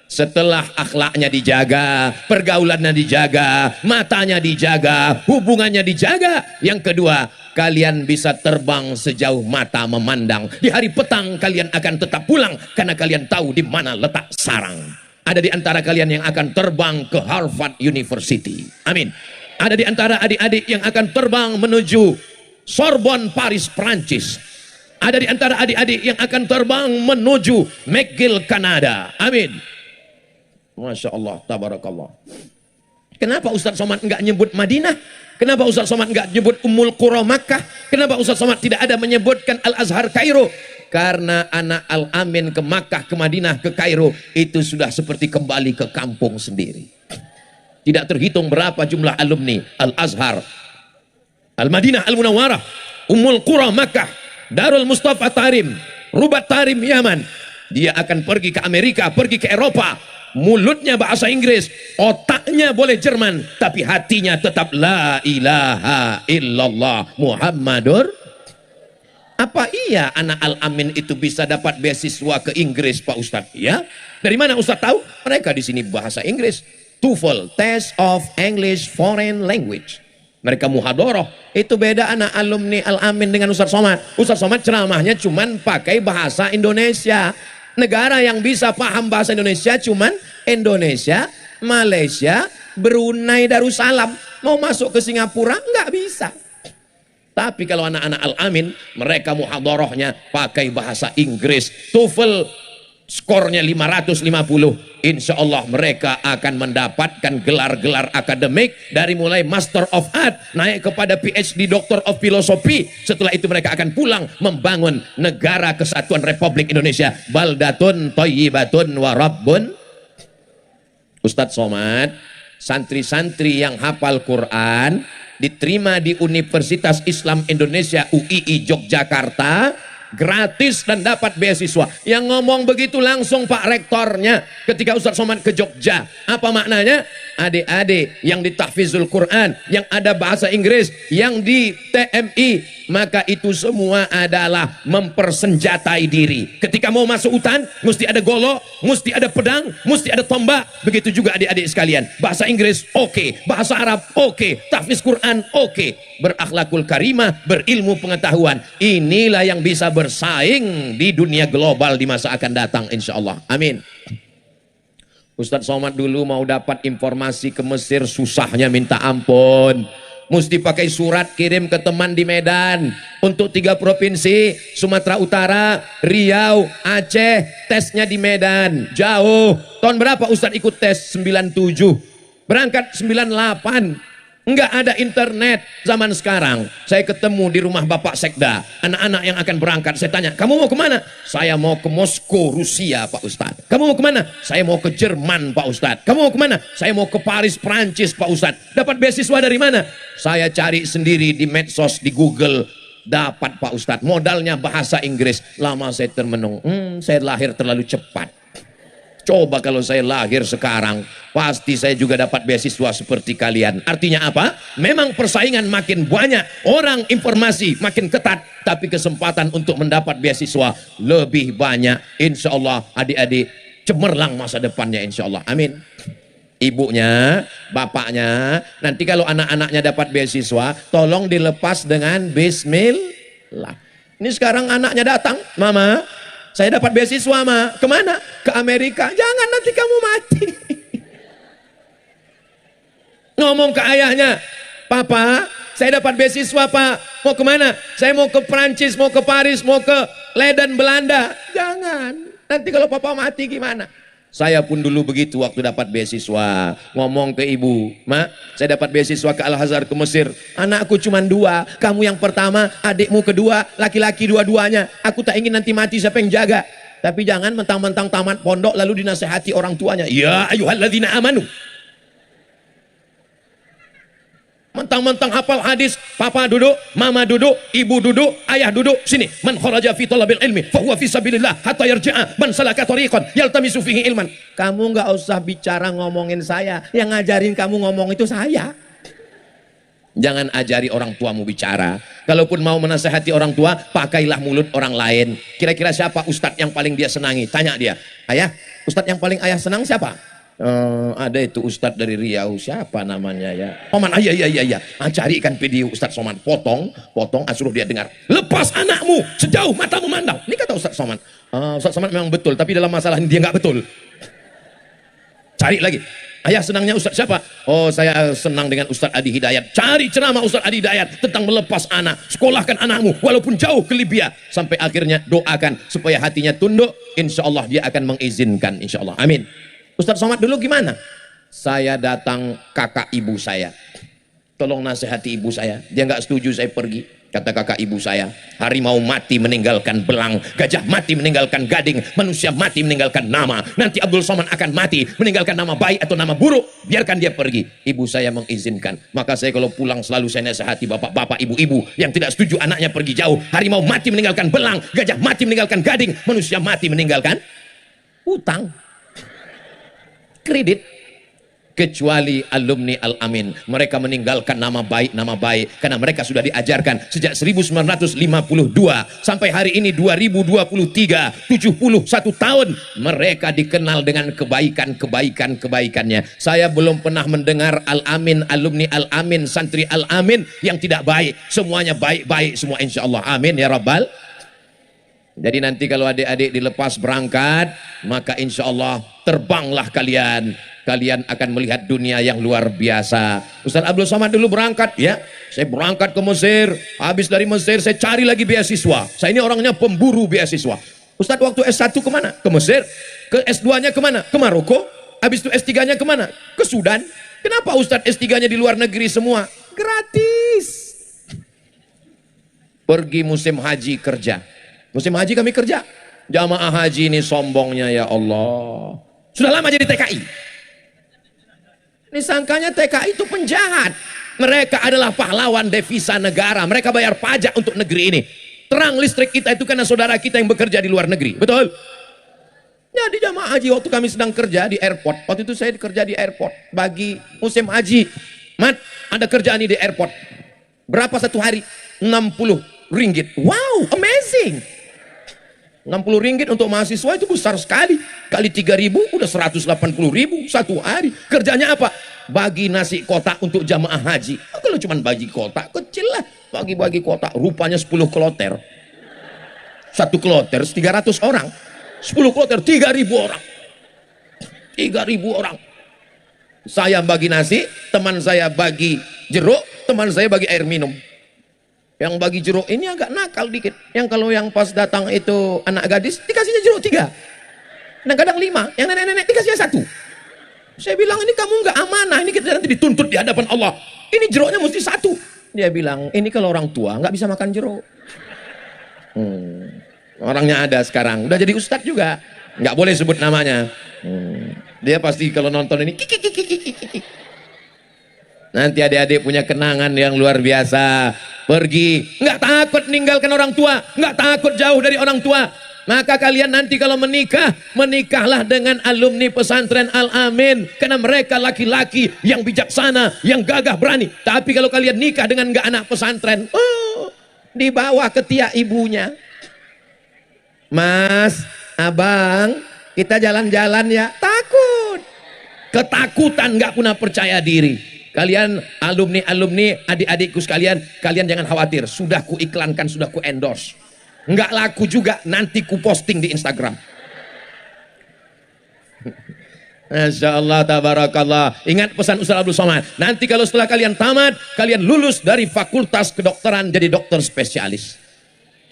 setelah akhlaknya dijaga, pergaulannya dijaga, matanya dijaga, hubungannya dijaga. Yang kedua, kalian bisa terbang sejauh mata memandang. Di hari petang kalian akan tetap pulang karena kalian tahu di mana letak sarang. Ada di antara kalian yang akan terbang ke Harvard University. Amin. Ada di antara adik-adik yang akan terbang menuju Sorbonne, Paris, Prancis. Ada di antara adik-adik yang akan terbang menuju McGill, Kanada. Amin. Masya Allah, tabarakallah. Kenapa Ustaz Somad enggak nyebut Madinah? Kenapa Ustaz Somad enggak nyebut Ummul Qura Makkah? Kenapa Ustaz Somad tidak ada menyebutkan Al-Azhar Kairo? Karena anak Al-Amin ke Makkah, ke Madinah, ke Kairo, itu sudah seperti kembali ke kampung sendiri. Tidak terhitung berapa jumlah alumni Al-Azhar, Al-Madinah Al-Munawwarah, Ummul Qura Makkah, Darul Mustafa Tarim, Rubat Tarim Yaman. Dia akan pergi ke Amerika, pergi ke Eropa. Mulutnya bahasa Inggris, otaknya boleh Jerman, tapi hatinya tetap la ilaha illallah Muhammadur. Apa iya anak Al-Amin itu bisa dapat beasiswa ke Inggris, Pak Ustadz? Ya. Dari mana Ustadz tahu? Mereka di sini bahasa Inggris. TOEFL, Test of English Foreign Language. Mereka muhadoroh. Itu beda anak alumni Al-Amin dengan Ustaz Somad. Ustaz Somad ceramahnya cuman pakai bahasa Indonesia. Negara yang bisa paham bahasa Indonesia cuman Indonesia, Malaysia, Brunei Darussalam. Mau masuk ke Singapura nggak bisa. Tapi kalau anak-anak Al-Amin, mereka muhadorohnya pakai bahasa Inggris. TOEFL skornya 550, insya Allah mereka akan mendapatkan gelar-gelar akademik dari mulai Master of Art naik kepada PhD Doctor of Philosophy. Setelah itu mereka akan pulang membangun negara kesatuan Republik Indonesia. Baldatun thayyibatun wa rabbun. Ustadz Somad, santri-santri yang hafal Quran diterima di Universitas Islam Indonesia UII Yogyakarta gratis dan dapat beasiswa. Yang ngomong begitu langsung Pak Rektornya ketika Ustaz Somad ke Jogja. Apa maknanya? Adik-adik yang di tahfizul Quran, yang ada bahasa Inggris, yang di TMI, maka itu semua adalah mempersenjatai diri. Ketika mau masuk hutan, mesti ada golok, mesti ada pedang, mesti ada tombak. Begitu juga adik-adik sekalian. Bahasa Inggris oke, bahasa Arab oke, tahfiz Quran oke, berakhlakul karimah, berilmu pengetahuan. Inilah yang bisa bersaing di dunia global di masa akan datang, insya Allah. Amin. Ustadz Somad dulu mau dapat informasi ke Mesir susahnya minta ampun. Mesti pakai surat kirim ke teman di Medan. Untuk 3 provinsi, Sumatera Utara, Riau, Aceh, tesnya di Medan. Jauh. Tahun berapa Ustadz ikut tes? 97. Berangkat 98. Enggak ada internet zaman sekarang. Saya ketemu di rumah Bapak Sekda, anak-anak yang akan berangkat. Saya tanya, kamu mau kemana? Saya mau ke Moskow, Rusia, Pak Ustadz. Kamu mau kemana? Saya mau ke Jerman, Pak Ustadz. Kamu mau kemana? Saya mau ke Paris, Prancis, Pak Ustadz. Dapat beasiswa dari mana? Saya cari sendiri di medsos, di Google. Dapat, Pak Ustadz. Modalnya bahasa Inggris. Lama saya termenung. Saya lahir terlalu cepat. Coba kalau saya lahir sekarang, pasti saya juga dapat beasiswa seperti kalian. Artinya apa? Memang persaingan makin banyak, orang informasi makin ketat, tapi kesempatan untuk mendapat beasiswa lebih banyak. Insya Allah adik-adik cemerlang masa depannya, insya Allah. Amin. Ibunya, bapaknya, nanti kalau anak-anaknya dapat beasiswa, tolong dilepas dengan bismillah. Ini sekarang anaknya datang, mama, saya dapat beasiswa, ma. Kemana? Ke Amerika. Jangan, nanti kamu mati. Ngomong ke ayahnya, papa, saya dapat beasiswa, pak. Mau kemana? Saya mau ke Prancis, mau ke Paris, mau ke Leiden, Belanda. Jangan. Nanti kalau papa mati gimana? Saya pun dulu begitu waktu dapat beasiswa. Ngomong ke ibu, ma, saya dapat beasiswa ke Al-Azhar ke Mesir. Anakku cuma 2, kamu yang pertama, adikmu kedua, laki-laki dua-duanya. Aku tak ingin nanti mati, siapa yang jaga? Tapi jangan mentang-mentang tamat pondok lalu dinasehati orang tuanya. Ya ayyuhalladzina amanu. Mentang-mentang hafal hadis, papa duduk, mama duduk, ibu duduk, ayah duduk, sini. Man kharaja fi talabil ilmi fa huwa fi sabilillah hatta yarji'a man salaka tariqan yaltamisu fihi ilman. Kamu enggak usah bicara ngomongin saya, yang ngajarin kamu ngomong itu saya. Jangan ajari orang tuamu bicara. Kalaupun mau menasehati orang tua, pakailah mulut orang lain. Kira-kira siapa ustadz yang paling dia senangi? Tanya dia. Ayah, ustadz yang paling ayah senang siapa? Ada itu Ustadz dari Riau, siapa namanya ya? Soman, iya. Carikan video Ustadz Soman, potong, suruh dia dengar. Lepas anakmu sejauh mata memandang. Ini kata Ustadz Soman. Ustadz Soman memang betul, tapi dalam masalah ini dia nggak betul. Cari lagi. Ayah senangnya Ustadz siapa? Oh, saya senang dengan Ustadz Adi Hidayat. Cari ceramah Ustadz Adi Hidayat tentang melepas anak. Sekolahkan anakmu walaupun jauh ke Libya. Sampai akhirnya doakan supaya hatinya tunduk. Insya Allah dia akan mengizinkan. Insya Allah. Amin. Ustadz Somad dulu gimana? Saya datang kakak ibu saya. Tolong nasihati ibu saya. Dia nggak setuju saya pergi. Kata kakak ibu saya, harimau mati meninggalkan belang, gajah mati meninggalkan gading, manusia mati meninggalkan nama. Nanti Abdul Somad akan mati meninggalkan nama baik atau nama buruk. Biarkan dia pergi. Ibu saya mengizinkan. Maka saya kalau pulang selalu saya nasihati bapak-bapak, ibu-ibu yang tidak setuju anaknya pergi jauh. Harimau mati meninggalkan belang, gajah mati meninggalkan gading, manusia mati meninggalkan hutang, kredit. Kecuali alumni Al-Amin, mereka meninggalkan nama baik karena mereka sudah diajarkan sejak 1952 sampai hari ini 2023, 71 tahun mereka dikenal dengan kebaikannya. Saya belum pernah mendengar Al-Amin, alumni Al-Amin, santri Al-Amin yang tidak baik. Semuanya baik-baik semua, insya Allah. Amin ya Rabbal. Jadi nanti kalau adik-adik dilepas berangkat, maka insya Allah terbanglah kalian. Kalian akan melihat dunia yang luar biasa. Ustaz Abdul Somad dulu berangkat, ya. Saya berangkat ke Mesir. Habis dari Mesir saya cari lagi beasiswa. Saya ini orangnya pemburu beasiswa. Ustaz waktu S1 kemana? Ke Mesir. Ke S2-nya kemana? Ke Maroko. Habis itu S3-nya kemana? Ke Sudan. Kenapa Ustaz S3-nya di luar negeri semua? Gratis. Pergi musim haji kerja. Musim haji kami kerja. Jamaah haji ini sombongnya, ya Allah. Sudah lama jadi TKI. Ini sangkanya TKI itu penjahat. Mereka adalah pahlawan devisa negara. Mereka bayar pajak untuk negeri ini. Terang listrik kita itu karena saudara kita yang bekerja di luar negeri. Betul? Jadi jamaah haji waktu kami sedang kerja di airport. Waktu itu saya kerja di airport. Bagi musim haji. Mat, ada kerjaan ini di airport. Berapa satu hari? 60 ringgit. Wow, amazing. 60 ringgit untuk mahasiswa itu besar sekali. Kali 3.000 udah 180.000 satu hari. Kerjanya apa? Bagi nasi kotak untuk jamaah haji. Kalau cuma bagi kotak kecil lah. Bagi-bagi kotak. Rupanya 10 kloter. Satu kloter 300 orang. 10 kloter 3.000 orang. 3.000 orang. Saya bagi nasi, teman saya bagi jeruk, teman saya bagi air minum. Yang bagi jeruk ini agak nakal dikit. Yang kalau yang pas datang itu anak gadis, dikasihnya jeruk 3. Kadang-kadang 5. Yang nenek-nenek dikasihnya 1. Saya bilang, ini kamu nggak amanah. Ini kita nanti dituntut di hadapan Allah. Ini jeruknya mesti 1. Dia bilang, ini kalau orang tua nggak bisa makan jeruk. Orangnya ada sekarang. Udah jadi ustadz juga. Nggak boleh sebut namanya. Dia pasti kalau nonton ini, nanti adik-adik punya kenangan yang luar biasa. Pergi, nggak takut meninggalkan orang tua, nggak takut jauh dari orang tua. Maka kalian nanti kalau menikah, menikahlah dengan alumni pesantren Al-Amin. Karena mereka laki-laki yang bijaksana, yang gagah berani. Tapi kalau kalian nikah dengan gak anak pesantren, dibawa ke tiak ibunya. Mas, abang, kita jalan-jalan ya. Takut. Ketakutan, gak pernah percaya diri. Kalian alumni-alumni, adik-adikku sekalian, kalian jangan khawatir. Sudah ku iklankan, sudah ku endorse. Nggak laku juga, nanti ku posting di Instagram. Masya Allah, tabarakallah. Ingat pesan Ustaz Abdul Somad. Nanti kalau setelah kalian tamat, kalian lulus dari fakultas kedokteran jadi dokter spesialis.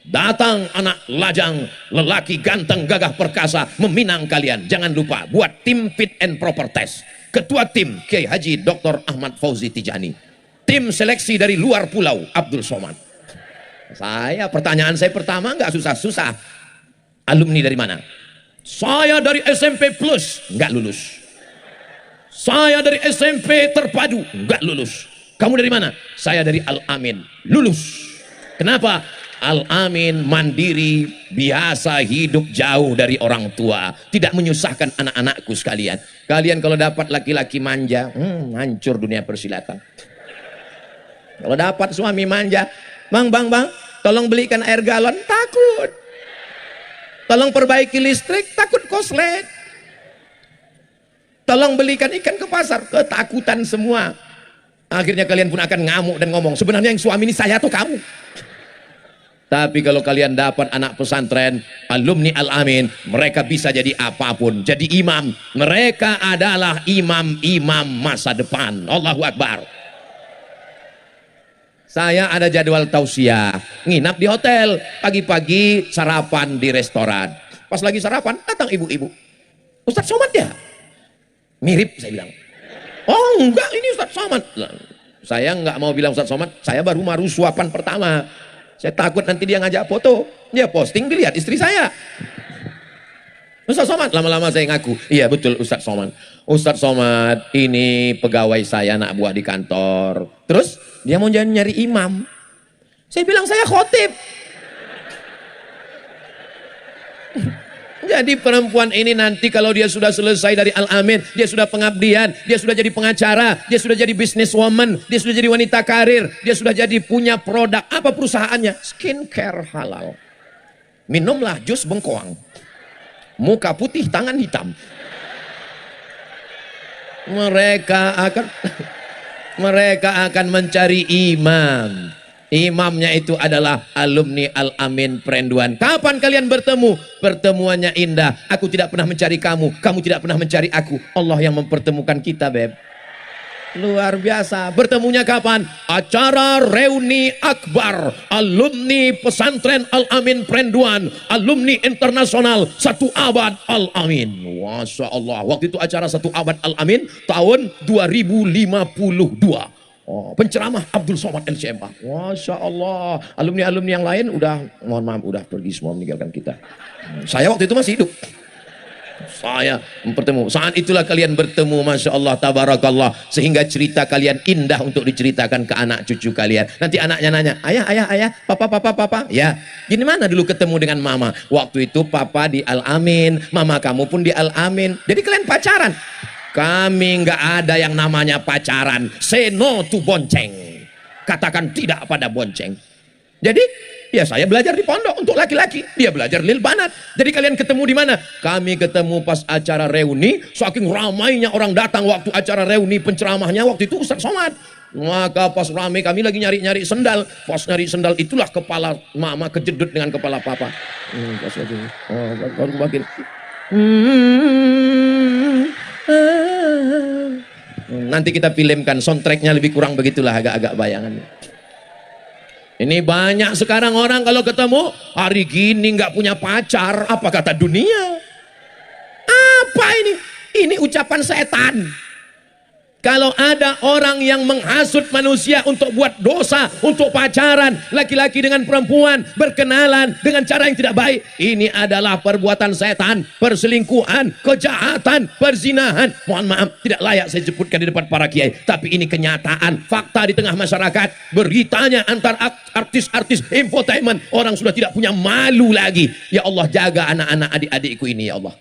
Datang anak lajang, lelaki ganteng, gagah perkasa, meminang kalian. Jangan lupa buat tim fit and proper test. Ketua tim Kiai Haji Dr. Ahmad Fauzi Tijani. Tim seleksi dari luar pulau Abdul Somad. Pertanyaan saya pertama nggak susah-susah. Alumni dari mana? Saya dari SMP Plus, nggak lulus. Saya dari SMP Terpadu, nggak lulus. Kamu dari mana? Saya dari Al-Amin, lulus. Kenapa? Al-Amin mandiri, biasa hidup jauh dari orang tua, tidak menyusahkan anak-anakku sekalian. Kalian kalau dapat laki-laki manja, hancur dunia persilatan. Kalau dapat suami manja, bang, tolong belikan air galon, takut. Tolong perbaiki listrik, takut koslet. Tolong belikan ikan ke pasar, ketakutan semua. Akhirnya kalian pun akan ngamuk dan ngomong, sebenarnya yang suami ini saya atau kamu? Tapi kalau kalian dapat anak pesantren, alumni Al-Amin, mereka bisa jadi apapun, jadi imam. Mereka adalah imam-imam masa depan. Allahu Akbar. Saya ada jadwal tausiah, nginap di hotel, pagi-pagi sarapan di restoran. Pas lagi sarapan, datang ibu-ibu. Ustadz Somad ya? Mirip, saya bilang. Oh enggak, ini Ustadz Somad. Saya enggak mau bilang Ustadz Somad, saya baru suapan pertama. Saya takut nanti dia ngajak foto, dia posting, dilihat istri saya. Ustadz Somad, lama-lama saya ngaku, iya betul Ustadz Somad. Ustadz Somad ini pegawai saya, anak buah di kantor. Terus dia mau nyari imam. Saya bilang saya khotib. Jadi perempuan ini nanti kalau dia sudah selesai dari Al-Amin, dia sudah pengabdian, dia sudah jadi pengacara, dia sudah jadi businesswoman, dia sudah jadi wanita karir, dia sudah jadi punya produk. Apa perusahaannya? Skincare halal. Minumlah jus bengkoang. Muka putih, tangan hitam. Mereka akan mencari imam. Imamnya itu adalah alumni Al-Amin Perenduan. Kapan kalian bertemu? Pertemuannya indah. Aku tidak pernah mencari kamu, kamu tidak pernah mencari aku. Allah yang mempertemukan kita, Beb. Luar biasa. Bertemunya kapan? Acara reuni akbar alumni pesantren Al-Amin Perenduan, alumni internasional 1 abad Al-Amin. Masya Allah. Waktu itu acara 1 abad Al-Amin tahun 2052. Oh, penceramah Abdul Somad LCMA. Masya Allah. Alumni-alumni yang lain udah, mohon maaf, udah pergi semua meninggalkan kita. Saya waktu itu masih hidup. Saya bertemu. Saat itulah kalian bertemu, Masya Allah, tabarakallah. Sehingga cerita kalian indah untuk diceritakan ke anak cucu kalian. Nanti anaknya nanya, ayah, papa. Ya, gini mana dulu ketemu dengan mama? Waktu itu papa di Al-Amin, mama kamu pun di Al-Amin. Jadi kalian pacaran. Kami nggak ada yang namanya pacaran. Say no to bonceng. Katakan tidak pada bonceng. Jadi ya saya belajar di pondok untuk laki-laki, dia belajar lil banat. Jadi kalian ketemu di mana? Kami ketemu pas acara reuni. Saking ramainya orang datang waktu acara reuni, penceramahnya waktu itu Ustadz Somad. Maka pas ramai kami lagi nyari sendal. Pas nyari sendal itulah kepala mama kejedut dengan kepala papa. Pas lagi. Baru makin. Nanti kita filmkan, soundtracknya lebih kurang begitulah, agak-agak bayangan. Ini banyak sekarang orang kalau ketemu hari gini nggak punya pacar, apa kata dunia? Apa ini? Ini ucapan setan. Kalau ada orang yang menghasut manusia untuk buat dosa, untuk pacaran, laki-laki dengan perempuan, berkenalan dengan cara yang tidak baik, ini adalah perbuatan setan, perselingkuhan, kejahatan, perzinahan. Mohon maaf, tidak layak saya sebutkan di depan para kiai, tapi ini kenyataan, fakta di tengah masyarakat. Beritanya antar artis-artis infotainment, orang sudah tidak punya malu lagi. Ya Allah, jaga anak-anak adik-adikku ini ya Allah.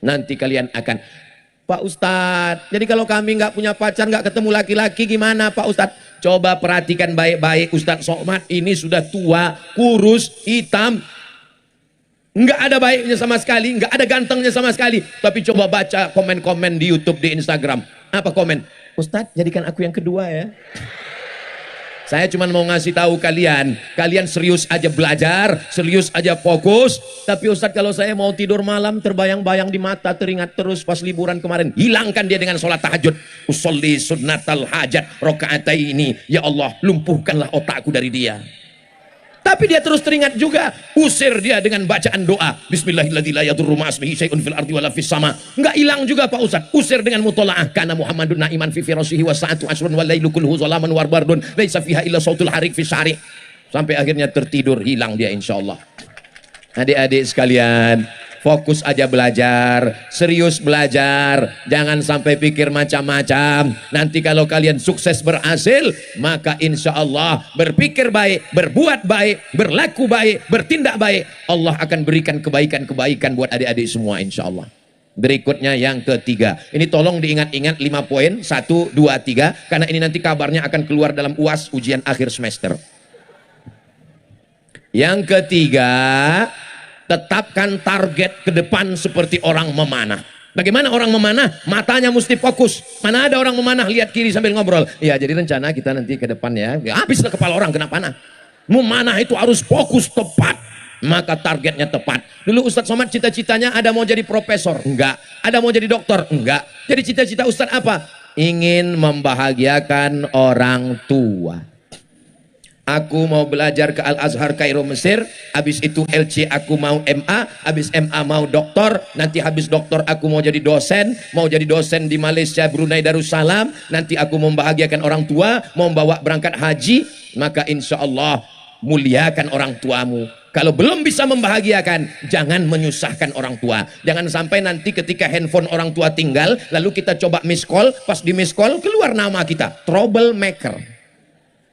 Nanti kalian akan, Pak Ustadz, jadi kalau kami nggak punya pacar, nggak ketemu laki-laki, gimana Pak Ustadz? Coba perhatikan baik-baik, Ustadz Somad ini sudah tua, kurus, hitam, nggak ada baiknya sama sekali, nggak ada gantengnya sama sekali. Tapi coba baca komen-komen di YouTube, di Instagram. Apa komen? Ustadz, jadikan aku yang kedua ya. Saya cuma mau ngasih tahu kalian, kalian serius aja belajar, serius aja fokus. Tapi Ustadz, kalau saya mau tidur malam terbayang-bayang di mata, teringat terus pas liburan kemarin. Hilangkan dia dengan sholat tahajud. Usolli sunnatal hajat rokaataini. Ya Allah, lumpuhkanlah otakku dari dia. Tapi dia terus teringat juga. Usir dia dengan bacaan doa. Bismillahirrahmanirrahim. Enggak hilang juga Pak Ustaz. Usir dengan mutola'ah. Kana Muhammadun na'iman fi firasihi wa sa'atu asrun wa laylu kulhu zalaman warbardun. Laisa fiha illa sautul harik fi syari. Sampai akhirnya tertidur, hilang dia insyaallah. Adik-adik sekalian, fokus aja belajar, serius belajar, jangan sampai pikir macam-macam. Nanti kalau kalian sukses berhasil, maka insya Allah berpikir baik, berbuat baik, berlaku baik, bertindak baik, Allah akan berikan kebaikan-kebaikan buat adik-adik semua insya Allah. Berikutnya yang ketiga, ini tolong diingat-ingat 5 poin, 1, 2, 3, karena ini nanti kabarnya akan keluar dalam UAS, ujian akhir semester. Yang ketiga, tetapkan target ke depan seperti orang memanah. Bagaimana orang memanah? Matanya mesti fokus. Mana ada orang memanah lihat kiri sambil ngobrol. Ya, jadi rencana kita nanti ke depan ya. Habislah kepala orang kena panah. Memanah itu harus fokus tepat. Maka targetnya tepat. Dulu Ustadz Somad cita-citanya ada mau jadi profesor? Enggak. Ada mau jadi dokter? Enggak. Jadi cita-cita Ustadz apa? Ingin membahagiakan orang tua. Aku mau belajar ke Al-Azhar Kairo Mesir, habis itu LC aku mau MA, habis MA mau doktor, nanti habis doktor aku mau jadi dosen di Malaysia, Brunei Darussalam, nanti aku membahagiakan orang tua, mau bawa berangkat haji, maka insya Allah muliakan orang tuamu. Kalau belum bisa membahagiakan, jangan menyusahkan orang tua. Jangan sampai nanti ketika handphone orang tua tinggal, lalu kita coba miss call, pas di miss call keluar nama kita, troublemaker.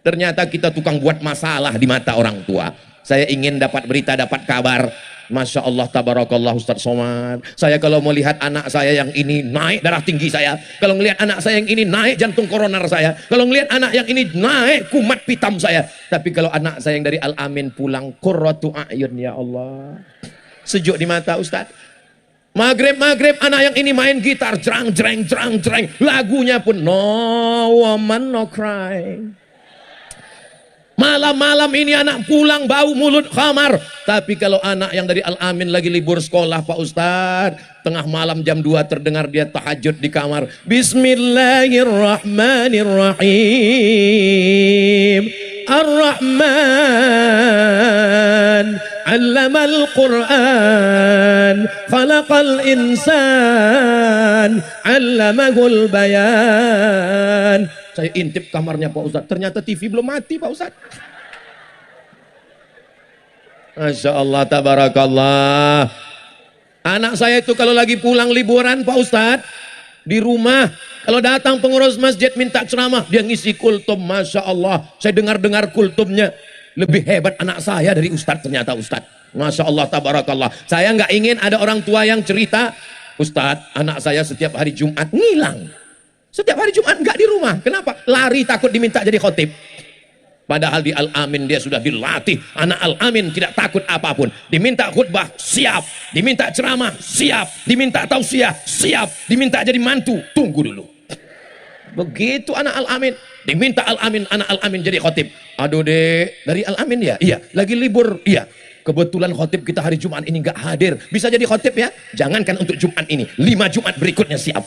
Ternyata kita tukang buat masalah di mata orang tua. Saya ingin dapat berita, dapat kabar. Masya Allah, tabarakallah Ustadz Somad. Saya kalau mau lihat anak saya yang ini naik darah tinggi saya. Kalau ngelihat anak saya yang ini naik jantung koroner saya. Kalau ngelihat anak yang ini naik kumat pitam saya. Tapi kalau anak saya yang dari Al-Amin pulang, qurratu a'yun ya Allah. Sejuk di mata Ustadz. Maghrib anak yang ini main gitar. Jrang, jreng, jrang, jreng. Lagunya pun no woman no cry. Malam-malam ini anak pulang bau mulut khamar. Tapi kalau anak yang dari Al-Amin lagi libur sekolah Pak Ustadz, tengah malam jam 2 terdengar dia tahajud di kamar. Bismillahirrahmanirrahim. Ar-Rahman 'allamal Qur'an, khalaqal insan, 'allamahul bayan. Saya intip kamarnya Pak Ustadz, ternyata TV belum mati Pak Ustadz. Masya Allah, tabarakallah. Anak saya itu kalau lagi pulang liburan Pak Ustadz, di rumah, kalau datang pengurus masjid minta ceramah, dia ngisi kultum. Masya Allah, saya dengar-dengar kultumnya. Lebih hebat anak saya dari Ustadz ternyata Ustadz. Masya Allah, tabarakallah. Saya nggak ingin ada orang tua yang cerita, Ustadz, anak saya setiap hari Jumat ngilang. Setiap hari Jumat enggak di rumah. Kenapa? Lari takut diminta jadi khotib. Padahal di Al-Amin dia sudah dilatih. Anak Al-Amin tidak takut apapun. Diminta khutbah, siap. Diminta ceramah, siap. Diminta tausiah, siap. Diminta jadi mantu, tunggu dulu. Begitu anak Al-Amin. Diminta Al-Amin, anak Al-Amin jadi khotib. Aduh dek, dari Al-Amin ya? Iya. Lagi libur? Iya. Kebetulan khotib kita hari Jumat ini enggak hadir. Bisa jadi khotib ya? Jangankan untuk Jumat ini. 5 Jumat berikutnya siap.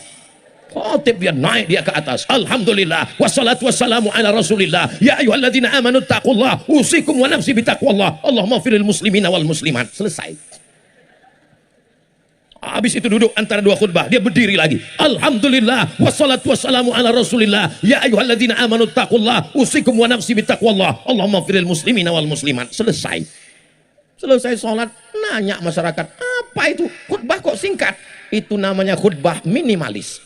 Khotib dia naik dia ke atas. Alhamdulillah wassalatu wassalamu ala rasulillah. Ya ayyuhalladzina amanu taqullah usikum wa nafsi bitaqwallah. Allahumma firil muslimina wal muslimat. Selesai. Habis itu duduk antara dua khutbah, dia berdiri lagi. Alhamdulillah wassalatu wassalamu ala Rasulillah. Ya ayyuhalladzina amanu taqullah usikum wa nafsi bittaqwallah. Allahumma firil muslimina wal muslimat. Selesai. Selesai sholat, nanya masyarakat, apa itu? Khutbah kok singkat? Itu namanya khutbah minimalis.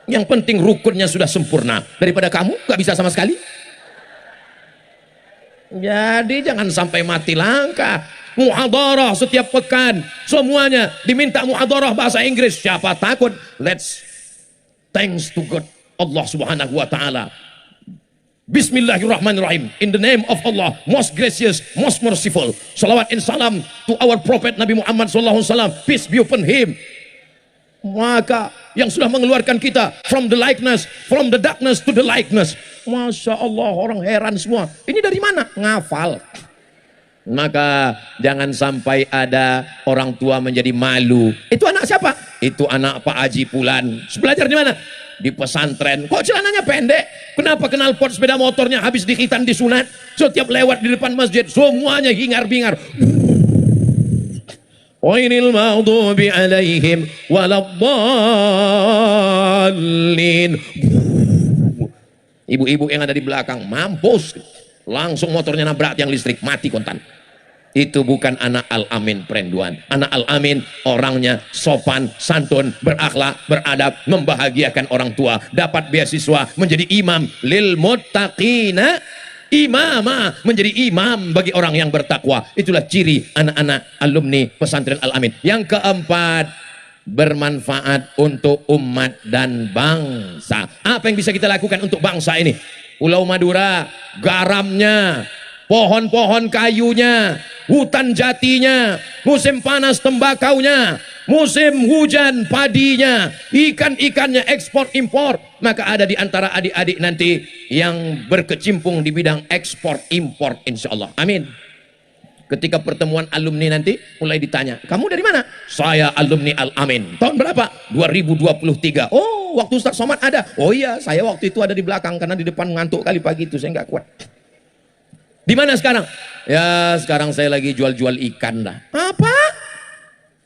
Yang penting rukunnya sudah sempurna. Daripada kamu gak bisa sama sekali. Jadi jangan sampai mati langkah. Muhadarah setiap pekan, semuanya diminta muhadarah bahasa Inggris. Siapa takut? Let's thanks to God, Allah subhanahu wa ta'ala. Bismillahirrahmanirrahim. In the name of Allah, most gracious, most merciful. Salawat and salam to our prophet Nabi Muhammad sallallahu alaihi wasallam. Peace be upon him. Maka yang sudah mengeluarkan kita from the likeness, from the darkness to the likeness. Masya Allah, orang heran semua. Ini dari mana? Ngafal. Maka jangan sampai ada orang tua menjadi malu. Itu anak siapa? Itu anak Pak Haji Pulan. Belajar di mana? Di pesantren. Kok celananya pendek? Kenapa knalpot sepeda motornya habis dikhitan disunat? Setiap lewat di depan masjid semuanya hingar-bingar. Ghairil maghdubi alaihim waladdallin. Ibu-ibu yang ada di belakang mampus. Langsung motornya nabrak tiang listrik, mati kontan. Itu bukan anak Al-Amin Prenduan. Anak Al-Amin orangnya sopan, santun, berakhlak, beradab, membahagiakan orang tua, dapat beasiswa, menjadi imam lil muttaqina imama, menjadi imam bagi orang yang bertakwa. Itulah ciri anak-anak alumni pesantren Al-Amin. Yang keempat, bermanfaat untuk umat dan bangsa. Apa yang bisa kita lakukan untuk bangsa ini? Pulau Madura, garamnya, pohon-pohon kayunya, hutan jatinya, musim panas tembakaunya, musim hujan padinya, ikan-ikannya ekspor impor. Maka ada di antara adik-adik nanti yang berkecimpung di bidang ekspor impor, insya Allah. Amin. Ketika pertemuan alumni nanti mulai ditanya, kamu dari mana? Saya alumni Al-Amin. Tahun berapa? 2023. Oh, waktu Ustaz Somad ada. Oh iya, saya waktu itu ada di belakang karena di depan ngantuk kali pagi itu, saya nggak kuat. Di mana sekarang? Ya, sekarang saya lagi jual-jual ikan dah. Apa?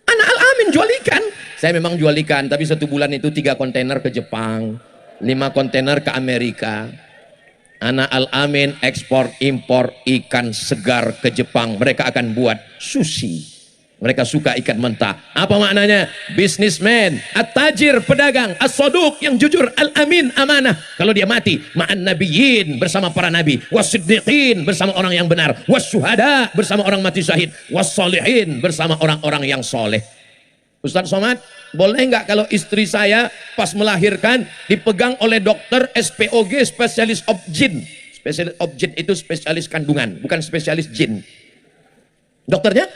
Anak Al-Amin jual ikan? Saya memang jual ikan, tapi satu bulan itu 3 kontainer ke Jepang, 5 kontainer ke Amerika. Anak Al-Amin ekspor impor ikan segar ke Jepang. Mereka akan buat sushi. Mereka suka ikan mentah. Apa maknanya? Businessman, at-tajir, pedagang, as-soduq, yang jujur, Al-Amin, amanah. Kalau dia mati, ma'an nabiyyin, bersama para nabi, was-siddiqin, bersama orang yang benar, was-syuhada, bersama orang mati syahid, was-solihin, bersama orang-orang yang soleh. Ustaz Somad, boleh nggak kalau istri saya pas melahirkan dipegang oleh dokter SPOG, spesialis objin. Spesialis objin itu spesialis kandungan, bukan spesialis jin. Dokternya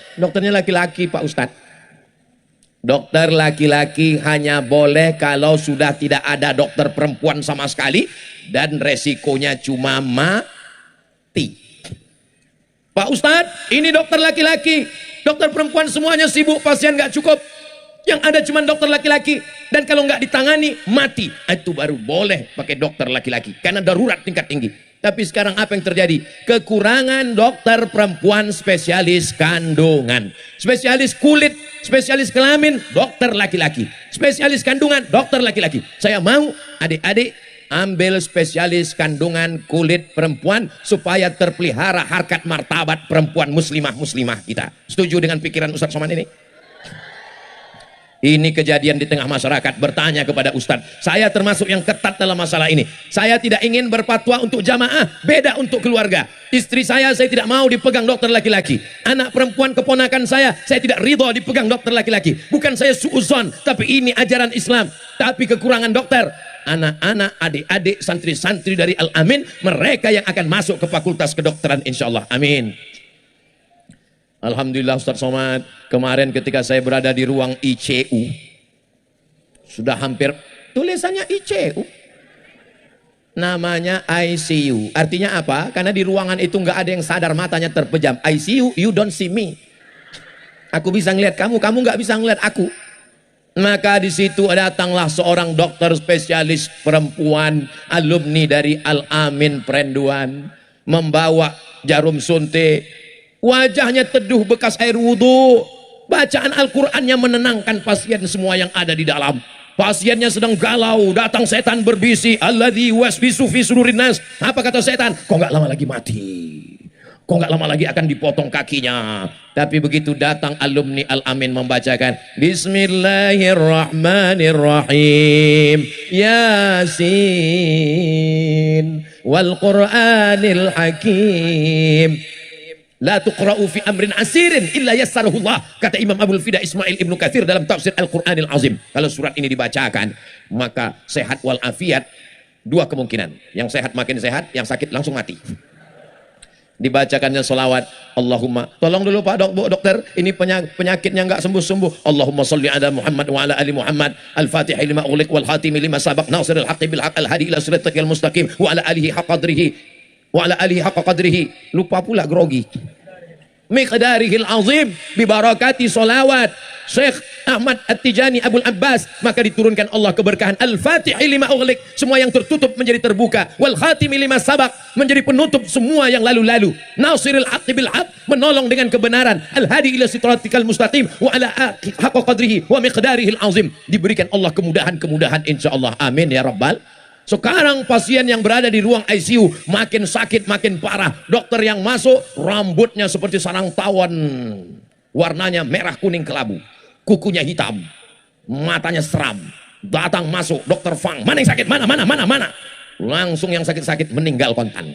laki-laki Pak Ustadz. Dokter laki-laki hanya boleh kalau sudah tidak ada dokter perempuan sama sekali dan resikonya cuma mati. Pak Ustadz, ini dokter laki-laki, dokter perempuan semuanya sibuk, pasien nggak cukup. Yang ada cuma dokter laki-laki, dan kalau nggak ditangani mati. Itu baru boleh pakai dokter laki-laki karena darurat tingkat tinggi. Tapi sekarang apa yang terjadi? Kekurangan dokter perempuan spesialis kandungan, spesialis kulit, spesialis kelamin, dokter laki-laki, spesialis kandungan, dokter laki-laki. Saya mau adik-adik ambil spesialis kandungan kulit perempuan supaya terpelihara harkat martabat perempuan muslimah kita. Setuju dengan pikiran Ustaz Somad ini? Ini kejadian di tengah masyarakat. Bertanya kepada Ustadz, saya termasuk yang ketat dalam masalah ini. Saya tidak ingin berfatwa untuk jamaah, beda untuk keluarga. Istri saya tidak mau dipegang dokter laki-laki. Anak perempuan keponakan saya tidak ridho dipegang dokter laki-laki. Bukan saya suuzon, tapi ini ajaran Islam. Tapi kekurangan dokter, anak-anak, adik-adik, santri-santri dari Al-Amin, mereka yang akan masuk ke fakultas kedokteran, insya Allah. Amin. Alhamdulillah Ustaz Somad, kemarin ketika saya berada di ruang ICU, sudah hampir, tulisannya ICU, namanya ICU. Artinya apa? Karena di ruangan itu nggak ada yang sadar, matanya terpejam. ICU, you don't see me. Aku bisa ngeliat kamu, kamu nggak bisa ngeliat aku. Maka di situ datanglah seorang dokter spesialis perempuan, alumni dari Al-Amin Prenduan, membawa jarum suntik. Wajahnya teduh bekas air wudhu, Bacaan Al-Qurannya menenangkan pasien semua yang ada di dalam. Pasiennya sedang galau, datang setan berbisi, alladzi waswisu fi sudurin nas. Apa kata setan? Kok nggak lama lagi mati? Kok nggak lama lagi akan dipotong kakinya? Tapi begitu datang alumni Al-Amin membacakan Bismillahirrahmanirrahim, Yasin wal Qur'anil Hakim, la tuqra'u fi amrin asirin illa yassarahullah, kata Imam Abul Fida Ismail Ibnu Katsir dalam tafsir Al-Quranil Azim. Kalau surat ini dibacakan, maka sehat walafiat. Dua kemungkinan, yang sehat makin sehat, yang sakit langsung mati. Dibacakannya selawat, Allahumma, tolong dulu Pak dokter, ini penyakitnya nggak sembuh-sembuh. Allahumma salli ala Muhammad wa ala ali Muhammad, al-fatihah lima ughliq wal khatimi lima sabaq, nasiril haqqi bil haqq, al hadi ila siratal mustaqim, wa ala alihi haqqa qadrihi wa ala alihi haqqa qadrihi. Lupa pula grogi. Miqdarihil azim, bibarakati solawat Syekh Ahmad At-Tijani Abul Abbas, maka diturunkan Allah keberkahan. Al-Fatih lima ughliq, semua yang tertutup menjadi terbuka. Wal khatimi lima sabaq, menjadi penutup semua yang lalu-lalu. Nasiril haqqi bil haqq, menolong dengan kebenaran. Al-hadi ila siratal mustaqim, wa ala haqqa qadrihi wa miqdarihil azim. Diberikan Allah kemudahan-kemudahan insyaallah. Amin ya rabbal. Sekarang pasien yang berada di ruang ICU makin sakit makin parah. Dokter yang masuk rambutnya seperti sarang tawon, warnanya merah kuning kelabu, kukunya hitam, matanya seram. Datang masuk dokter Fang, mana yang sakit, mana, langsung yang sakit-sakit meninggal kontan.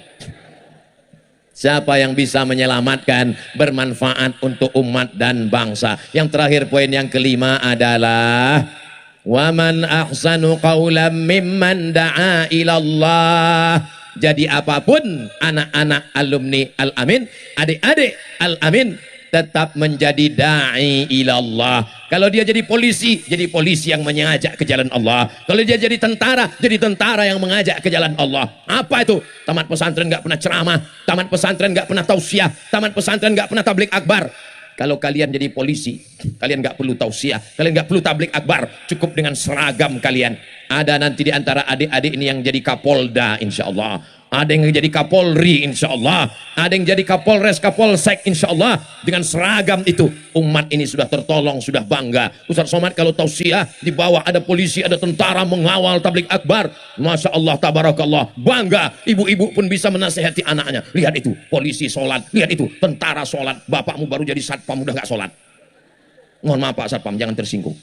Siapa yang bisa menyelamatkan, bermanfaat untuk umat dan bangsa. Yang terakhir, poin yang kelima adalah waman ahsanu qawlan mimman da'a ilallah. Jadi apapun anak-anak alumni Al-Amin, adik-adik Al-Amin, tetap menjadi da'i ilallah. Kalau dia jadi polisi yang mengajak ke jalan Allah. Kalau dia jadi tentara yang mengajak ke jalan Allah. Apa itu? Tamat pesantren nggak pernah ceramah, tamat pesantren nggak pernah tausiah, tamat pesantren nggak pernah tablik akbar. Kalau kalian jadi polisi, kalian nggak perlu tausiah, kalian nggak perlu tablik akbar, cukup dengan seragam kalian. Ada nanti di antara adik-adik ini yang jadi Kapolda, insya Allah. Ada yang jadi Kapolri, insya Allah. Ada yang jadi Kapolres, Kapolsek, insya Allah. Dengan seragam itu, umat ini sudah tertolong, sudah bangga. Ustaz Somad kalau tausiah, di bawah ada polisi, ada tentara mengawal tablik akbar. Masya Allah, tabarakallah, bangga. Ibu-ibu pun bisa menasehati anaknya. Lihat itu, polisi sholat. Lihat itu, tentara sholat. Bapakmu baru jadi satpam, udah gak sholat. Mohon maaf Pak Satpam, jangan tersinggung.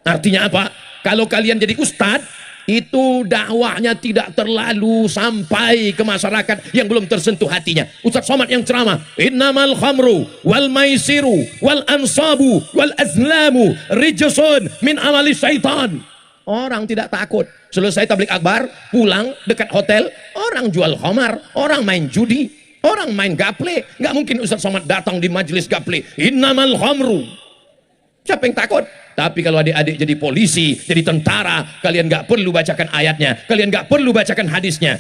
Artinya apa? Kalau kalian jadi ustadz, itu dakwahnya tidak terlalu sampai ke masyarakat yang belum tersentuh hatinya. Ustaz Somad yang ceramah, innamal khamru wal maisiru wal ansabu wal azlamu rijsun min amali syaitan. Orang tidak takut. Selesai tablik akbar, pulang dekat hotel, orang jual khamar, orang main judi, orang main gaple. Nggak mungkin Ustaz Somad datang di majelis gaple. Innamal khamru. Siapa yang takut? Tapi kalau adik-adik jadi polisi, jadi tentara, kalian nggak perlu bacakan ayatnya, kalian nggak perlu bacakan hadisnya.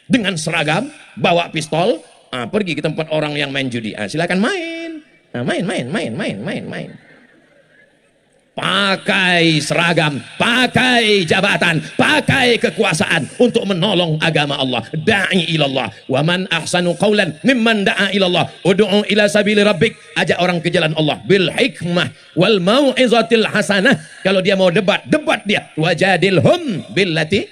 Dengan seragam, bawa pistol, pergi ke tempat orang yang main judi. Silakan main. Main. Pakai seragam, pakai jabatan, pakai kekuasaan untuk menolong agama Allah. Da'i ilallah. Wa man ahsanu qawlan mimman da'a ilallah. Ud'u ila sabili rabbik. Ajak orang ke jalan Allah bil hikmah wal mau'izatil hasanah. Kalau dia mau debat dia. Wajadilhum billati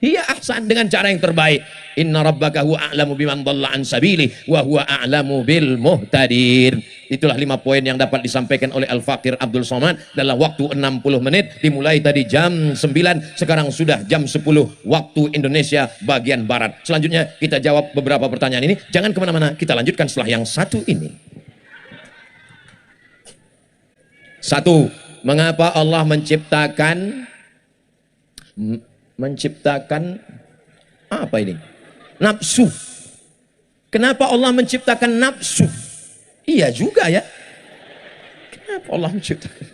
hiya ahsan, dengan cara yang terbaik. Inna rabbaka huwa a'lamu biman dhalla an sabili wa huwa a'lamu bil muhtadin. Itulah 5 poin yang dapat disampaikan oleh Al-Fakir Abdul Somad dalam waktu 60 menit. Dimulai tadi jam 9, sekarang sudah jam 10 waktu Indonesia bagian Barat. Selanjutnya kita jawab beberapa pertanyaan ini. Jangan kemana-mana, kita lanjutkan setelah yang satu ini. 1. Mengapa Allah menciptakan apa ini? Nafsu. Kenapa Allah menciptakan nafsu? Iya juga ya. Kenapa Allah menciptakan?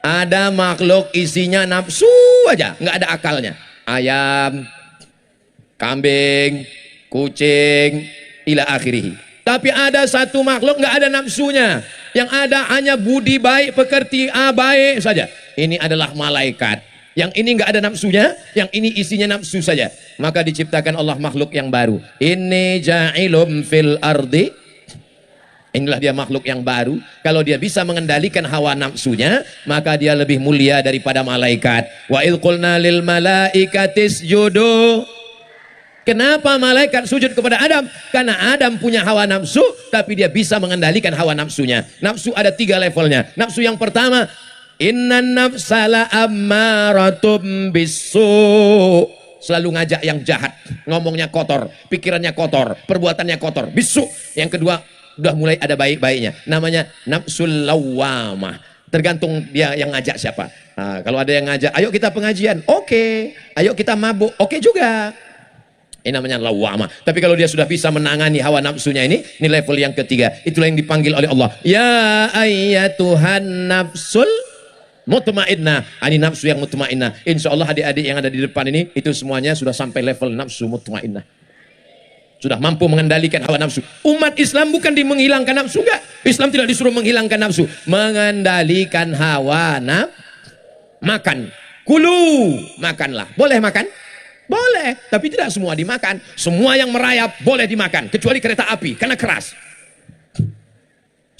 Ada makhluk isinya nafsu aja, nggak ada akalnya. Ayam, kambing, kucing, ila akhirih. Tapi ada satu makhluk nggak ada nafsunya. Yang ada hanya budi baik, pekerti baik saja. Ini adalah malaikat. Yang ini nggak ada nafsunya, yang ini isinya nafsu saja. Maka diciptakan Allah makhluk yang baru. Inni ja'ilum fil ardi Inilah dia makhluk yang baru. Kalau dia bisa mengendalikan hawa nafsunya, maka dia lebih mulia daripada malaikat. Wa idh qulna lil malaikati isjudu. Kenapa malaikat sujud kepada Adam? Karena Adam punya hawa nafsu, tapi dia bisa mengendalikan hawa nafsunya. Nafsu ada 3 levelnya. Nafsu yang pertama, innan nafsala ammaratum bisu. Selalu ngajak yang jahat, ngomongnya kotor, pikirannya kotor, perbuatannya kotor, bisu. Yang kedua, udah mulai ada baik-baiknya, namanya nafsul lawamah. Tergantung dia yang ngajak siapa. Nah, kalau ada yang ngajak, ayo kita pengajian, oke. Ayo kita mabuk, oke juga. Ini namanya lawamah. Tapi kalau dia sudah bisa menangani hawa nafsunya ini level yang ketiga. Itulah yang dipanggil oleh Allah. Ya ayyatuhan nafsul mutmainnah. Ini nafsu yang mutmainnah. Insya Allah adik-adik yang ada di depan ini, itu semuanya sudah sampai level nafsu mutmainnah. Sudah mampu mengendalikan hawa nafsu. Umat Islam bukan menghilangkan nafsu, enggak. Islam tidak disuruh menghilangkan nafsu, mengendalikan hawa nafsu. Makan, kulu, makanlah. Boleh makan? Boleh, tapi tidak semua dimakan. Semua yang merayap boleh dimakan, kecuali kereta api karena keras.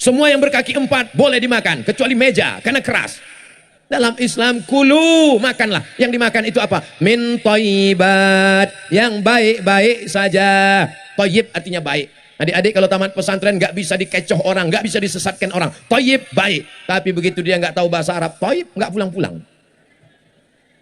Semua yang berkaki 4 boleh dimakan, kecuali meja karena keras. Dalam Islam, kulu, makanlah. Yang dimakan itu apa? Min thayyibat, yang baik-baik saja. Thayyib artinya baik. Adik-adik kalau tamat pesantren nggak bisa dikecoh orang, nggak bisa disesatkan orang. Thayyib baik. Tapi begitu dia nggak tahu bahasa Arab, thayyib nggak pulang-pulang.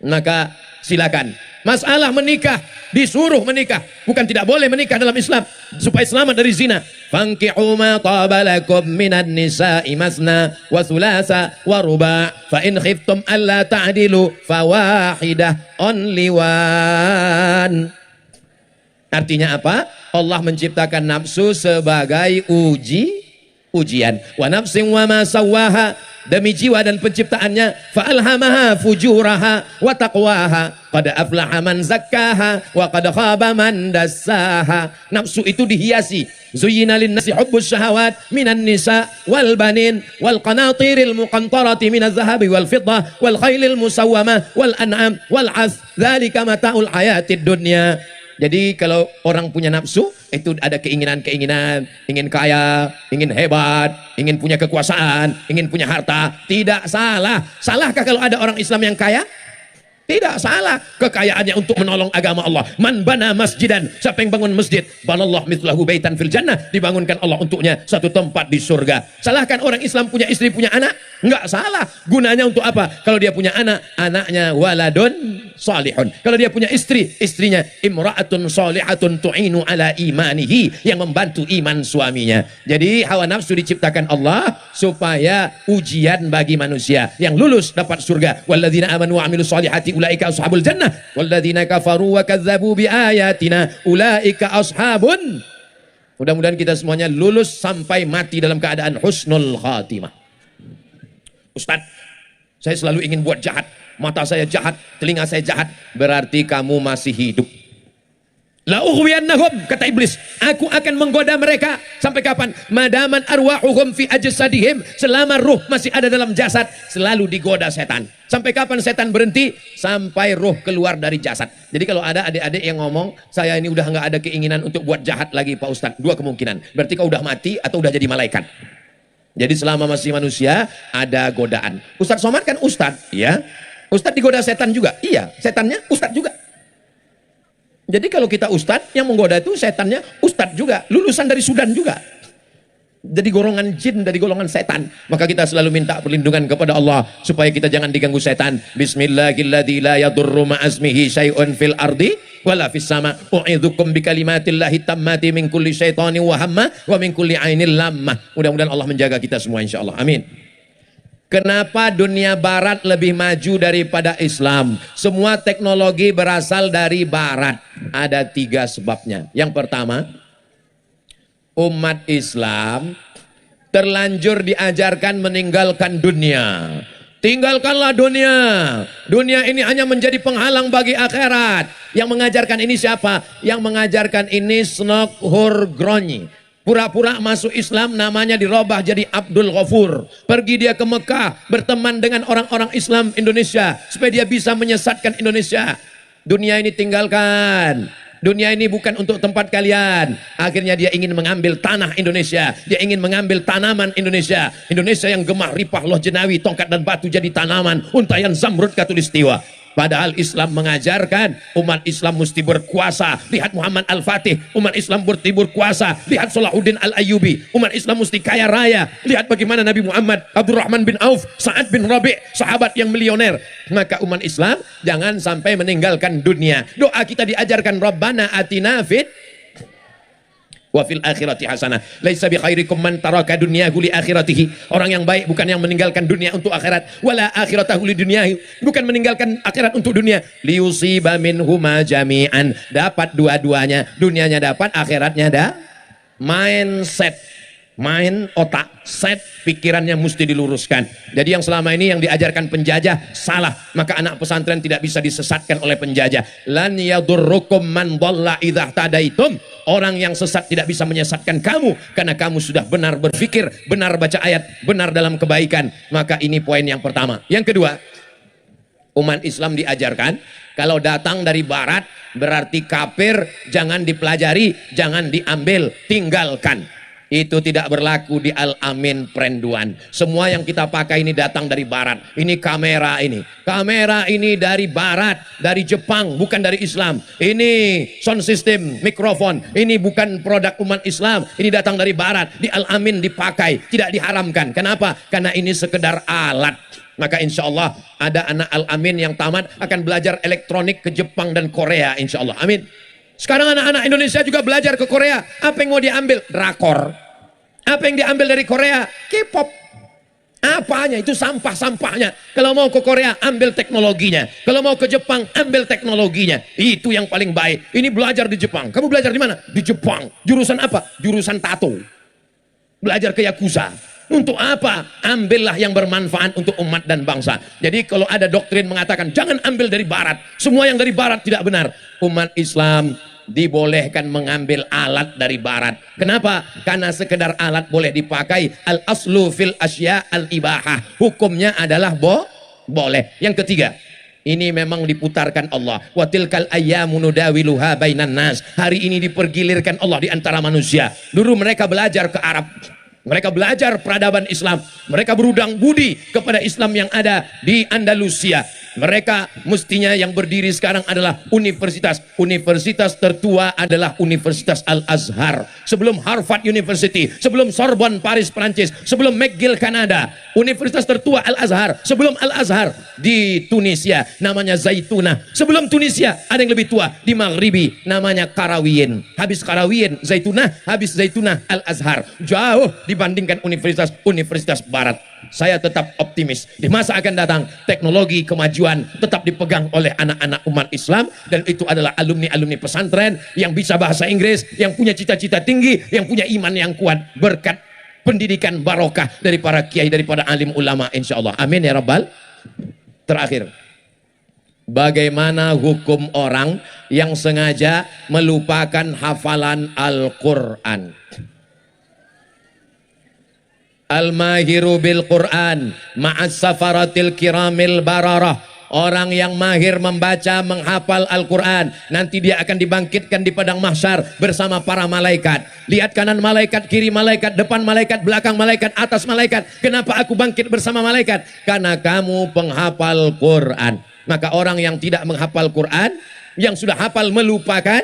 Maka silakan. Masalah menikah, disuruh menikah, bukan tidak boleh menikah dalam Islam supaya selamat dari zina. Fankihu ma taba lakum minan nisa'i masna wa thulatha wa ruba' fa in khiftum alla ta'dilu fawahidah, only one. Artinya apa? Allah menciptakan nafsu sebagai ujian. Wa nafsin wa ma sawwaha, demi jiwa dan penciptaannya. Fa'alhamaha fujuraha wa taqwaha, qad aflaha man zakkaha wa qad khaba man dassaha. Nafsu itu dihiasi. Zuyyina lin-nasi hubbus syahawat minan nisa wal banin wal qanatiril muqantarati minaz zahabi wal fiddah wal khailil musawwamah wal an'am wal 'as, dzalika mata'ul hayatid dunya. Jadi kalau orang punya nafsu, itu ada keinginan-keinginan, ingin kaya, ingin hebat, ingin punya kekuasaan, ingin punya harta. Tidak salah. Salahkah kalau ada orang Islam yang kaya? Tidak salah. Kekayaannya untuk menolong agama Allah. Man bana masjidan, siapa yang bangun masjid, banallahu mithlahu baitan fil jannah, dibangunkan Allah untuknya satu tempat di surga. Salahkan orang Islam punya istri, punya anak? Enggak salah. Gunanya untuk apa? Kalau dia punya anak, anaknya waladun salihun. Kalau dia punya istri, istrinya imra'atun salihatun tu'inu ala imanihi, yang membantu iman suaminya. Jadi hawa nafsu diciptakan Allah supaya ujian bagi manusia. Yang lulus dapat surga. Walladzina amanu wa amilus salihati ulaika ashabul jannah walladzina kafaru wa kadzdzabu biayatina ulaika ashabun. Mudah-mudahan kita semuanya lulus sampai mati dalam keadaan husnul khatimah. Ustaz, saya selalu ingin buat jahat. Mata saya jahat, telinga saya jahat. Berarti kamu masih hidup. La ughwiyannahum, kata iblis, aku akan menggoda mereka sampai kapan? Madaman arwahuhum fi ajsadihim, selama ruh masih ada dalam jasad, selalu digoda setan. Sampai kapan setan berhenti? Sampai ruh keluar dari jasad. Jadi kalau ada adik-adik yang ngomong, saya ini udah nggak ada keinginan untuk buat jahat lagi Pak Ustadz, 2 kemungkinan. Berarti kau udah mati atau udah jadi malaikat. Jadi selama masih manusia ada godaan. Ustadz Somad kan ustadz, ya. Ustadz digoda setan juga, iya. Setannya ustadz juga. Jadi kalau kita ustadz, yang menggoda itu setannya ustadz juga, lulusan dari Sudan juga. Jadi golongan jin dari golongan setan. Maka kita selalu minta perlindungan kepada Allah supaya kita jangan diganggu setan. Bismillahilladzi la yadurru ma'asmihi syai'un fil ardi wala fis sama. U'idzukum bikalimatillahi tammati min kulli syaitani wa hamma wa min kulli ainil lammah. Mudah-mudahan Allah menjaga kita semua insyaallah. Amin. Kenapa dunia barat lebih maju daripada Islam? Semua teknologi berasal dari barat. Ada 3 sebabnya. Yang pertama, umat Islam terlanjur diajarkan meninggalkan dunia. Tinggalkanlah dunia. Dunia ini hanya menjadi penghalang bagi akhirat. Yang mengajarkan ini siapa? Yang mengajarkan ini Snok Hurgronyi. Pura-pura masuk Islam, namanya dirubah jadi Abdul Ghafur. Pergi dia ke Mekah, berteman dengan orang-orang Islam Indonesia supaya dia bisa menyesatkan Indonesia. Dunia ini tinggalkan. Dunia ini bukan untuk tempat kalian. Akhirnya dia ingin mengambil tanah Indonesia. Dia ingin mengambil tanaman Indonesia. Indonesia yang gemah ripah loh jenawi, tongkat dan batu jadi tanaman, untayan zamrud katulistiwa. Padahal Islam mengajarkan umat Islam mesti berkuasa. Lihat Muhammad Al-Fatih, umat Islam mesti berkuasa. Lihat Salahuddin Al-Ayyubi, umat Islam mesti kaya raya. Lihat bagaimana Nabi Muhammad, Abdurrahman bin Auf, Sa'ad bin Rabi', sahabat yang milioner. Maka umat Islam jangan sampai meninggalkan dunia. Doa kita diajarkan, Rabbana atina fid wa fil akhirati hasanah. Laisa bi khairikum man taraka dunyahu li akhiratihi. Orang yang baik bukan yang meninggalkan dunia untuk akhirat. Wala akhiratahu li dunyahi. Bukan meninggalkan akhirat untuk dunia. Liusiba minhuma jami'an. Dapat dua-duanya. Dunianya dapat, akhiratnya ada. Mindset. Main otak, set pikirannya mesti diluruskan. Jadi yang selama ini yang diajarkan penjajah salah, maka anak pesantren tidak bisa disesatkan oleh penjajah. Lan yadurrukum man dhalla idza tadaitum. Orang yang sesat tidak bisa menyesatkan kamu karena kamu sudah benar berpikir, benar baca ayat, benar dalam kebaikan. Maka ini poin yang pertama. Yang kedua, umat Islam diajarkan kalau datang dari barat berarti kafir, jangan dipelajari, jangan diambil, tinggalkan. Itu tidak berlaku di Al-Amin Prenduan. Semua yang kita pakai ini datang dari barat. Ini kamera ini. Kamera ini dari barat, dari Jepang, bukan dari Islam. Ini sound system, mikrofon. Ini bukan produk umat Islam. Ini datang dari barat. Di Al-Amin dipakai, tidak diharamkan. Kenapa? Karena ini sekedar alat. Maka insya Allah ada anak Al-Amin yang tamat akan belajar elektronik ke Jepang dan Korea, insya Allah. Amin. Sekarang anak-anak Indonesia juga belajar ke Korea. Apa yang mau diambil? Drakor. Apa yang diambil dari Korea? K-pop. Apanya? Itu sampah-sampahnya. Kalau mau ke Korea, ambil teknologinya. Kalau mau ke Jepang, ambil teknologinya. Itu yang paling baik. Ini belajar di Jepang. Kamu belajar di mana? Di Jepang. Jurusan apa? Jurusan tato. Belajar ke Yakuza. Untuk apa? Ambillah yang bermanfaat untuk umat dan bangsa. Jadi kalau ada doktrin mengatakan jangan ambil dari barat, semua yang dari barat tidak benar. Umat Islam dibolehkan mengambil alat dari barat. Kenapa? Karena sekedar alat boleh dipakai. Al aslu fil asya al ibahah. Hukumnya adalah boleh. Yang ketiga, ini memang diputarkan Allah. Wa tilkal ayyamu nudawiluha bainan nas. Hari ini dipergilirkan Allah di antara manusia. Dulu mereka belajar ke Arab. Mereka belajar peradaban Islam. Mereka berudang budi kepada Islam yang ada di Andalusia. Mereka mestinya yang berdiri sekarang adalah universitas. Universitas tertua adalah Universitas Al-Azhar. Sebelum Harvard University, sebelum Sorbonne Paris Prancis, sebelum McGill Kanada. Universitas tertua Al-Azhar. Sebelum Al-Azhar di Tunisia namanya Zaitunah. Sebelum Tunisia ada yang lebih tua di Maghribi namanya Karawiyin. Habis Karawiyin Zaitunah, habis Zaitunah Al-Azhar. Jauh dibandingkan universitas barat. Saya tetap optimis di masa akan datang teknologi kemajuan tetap dipegang oleh anak-anak umat Islam, dan itu adalah alumni-alumni pesantren yang bisa bahasa Inggris, yang punya cita-cita tinggi, yang punya iman yang kuat berkat pendidikan barokah dari para kiai, daripada alim ulama, insya Allah. Amin ya rabbal. Terakhir, bagaimana hukum orang yang sengaja melupakan hafalan Al-Quran? Al-mahiru bil Quran ma'as safaratil kiramil bararah. Orang yang mahir membaca, menghafal Al-Quran, nanti dia akan dibangkitkan di padang mahsyar bersama para malaikat. Lihat kanan malaikat, kiri malaikat, depan malaikat, belakang malaikat, atas malaikat. Kenapa aku bangkit bersama malaikat? Karena kamu penghafal Quran. Maka orang yang tidak menghafal Quran, yang sudah hafal melupakan,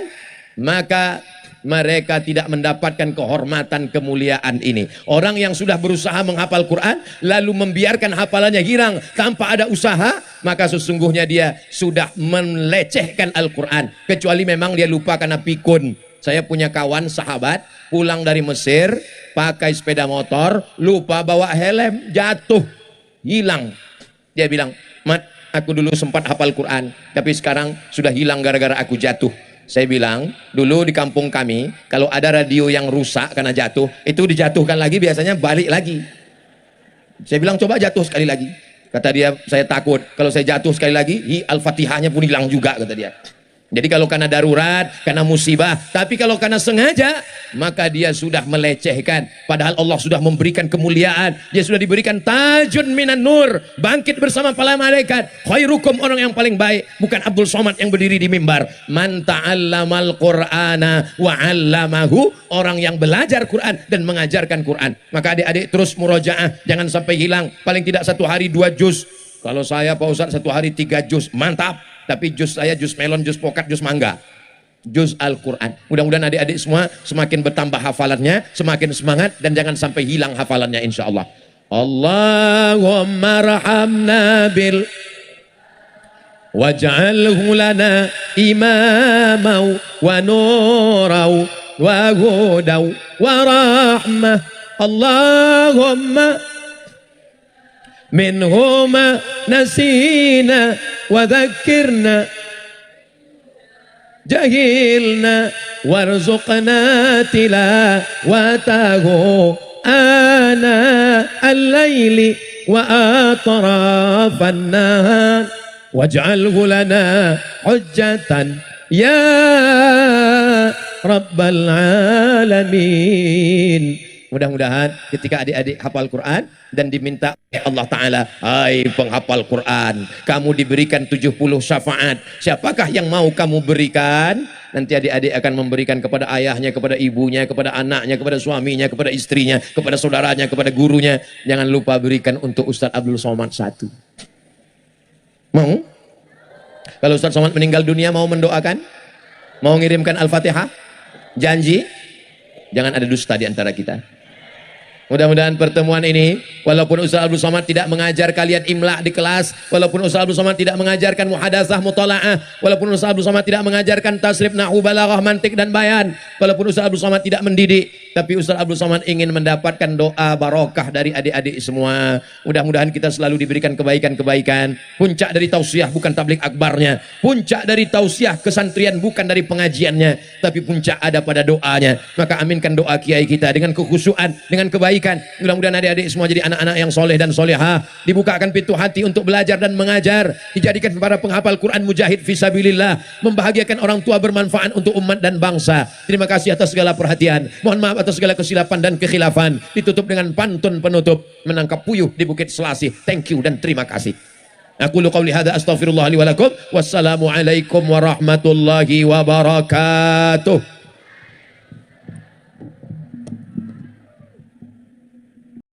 maka mereka tidak mendapatkan kehormatan kemuliaan ini. Orang yang sudah berusaha menghafal Quran lalu membiarkan hafalannya hilang tanpa ada usaha, maka sesungguhnya dia sudah melecehkan Al-Quran. Kecuali memang dia lupa karena pikun. Saya punya kawan sahabat pulang dari Mesir pakai sepeda motor, lupa bawa helm, jatuh, hilang. Dia bilang, "Mat, aku dulu sempat hafal Quran, tapi sekarang sudah hilang gara-gara aku jatuh." Saya bilang, dulu di kampung kami, kalau ada radio yang rusak karena jatuh, itu dijatuhkan lagi, biasanya balik lagi. Saya bilang, coba jatuh sekali lagi. Kata dia, saya takut. Kalau saya jatuh sekali lagi, Al-Fatihahnya pun hilang juga, kata dia. Jadi kalau karena darurat, karena musibah, tapi kalau karena sengaja, maka dia sudah melecehkan. Padahal Allah sudah memberikan kemuliaan, dia sudah diberikan tajun minan nur, bangkit bersama para malaikat. Khairukum, orang yang paling baik, bukan Abdul Somad yang berdiri di mimbar. Man ta'allamal Qur'ana wa 'allamahu, orang yang belajar Quran dan mengajarkan Quran. Maka adik-adik terus murojaah, jangan sampai hilang. Paling tidak 1 hari 2 juz. Kalau saya Pak Ustadz 1 hari 3 juz, mantap. Tapi jus saya jus melon, jus pokat, jus mangga, jus Al-Quran. Mudah-mudahan adik-adik semua semakin bertambah hafalannya, semakin semangat, dan jangan sampai hilang hafalannya insya Allah. Allahumma rahamna bil waj'alhu lana imamau wa nurau wa hudau wa rahmah. Allahumma minhuma nasina wa dzakirna jahilna warzuqna tilawatahu ana al-laili wa atrafan nahar waj'alhu lana hujjatan ya rabbal alamin. Mudah-mudahan ketika adik-adik hafal Quran dan diminta oleh Allah Ta'ala, hai penghafal Quran, kamu diberikan 70 syafaat. Siapakah yang mau kamu berikan? Nanti adik-adik akan memberikan kepada ayahnya, kepada ibunya, kepada anaknya, kepada suaminya, kepada istrinya, kepada saudaranya, kepada gurunya. Jangan lupa berikan untuk Ustadz Abdul Somad 1. Mau? Kalau Ustadz Somad meninggal dunia, mau mendoakan? Mau ngirimkan Al-Fatihah? Janji? Jangan ada dusta di antara kita. Mudah-mudahan pertemuan ini, walaupun Ustaz Abdul Somad tidak mengajar kalian imla di kelas, walaupun Ustaz Abdul Somad tidak mengajarkan muhadatsah mutalaah, walaupun Ustaz Abdul Somad tidak mengajarkan tasrif, nahwu, balaghah, mantik dan bayan, walaupun Ustaz Abdul Somad tidak mendidik, tapi Ustaz Abdul Somad ingin mendapatkan doa barokah dari adik-adik semua. Mudah-mudahan kita selalu diberikan kebaikan-kebaikan. Puncak dari tausiah bukan tablik akbarnya, puncak dari tausiah kesantrian bukan dari pengajiannya, tapi puncak ada pada doanya. Maka aminkan doa kiai kita dengan kekhusyuan, dengan kebaikan. Mudah-mudahan adik-adik semua jadi anak-anak yang soleh dan solehah, dibukakan pintu hati untuk belajar dan mengajar, dijadikan para penghafal Quran mujahid fisabilillah, membahagiakan orang tua, bermanfaat untuk umat dan bangsa. Terima kasih atas segala perhatian, mohon maaf atas segala kesilapan dan kekhilafan. Ditutup dengan pantun penutup, menangkap puyuh di Bukit Selasih. Thank you dan terima kasih. Aku qauli hadza astaghfirullah li wa lakum. Wassalamu alaikum warahmatullahi wabarakatuh.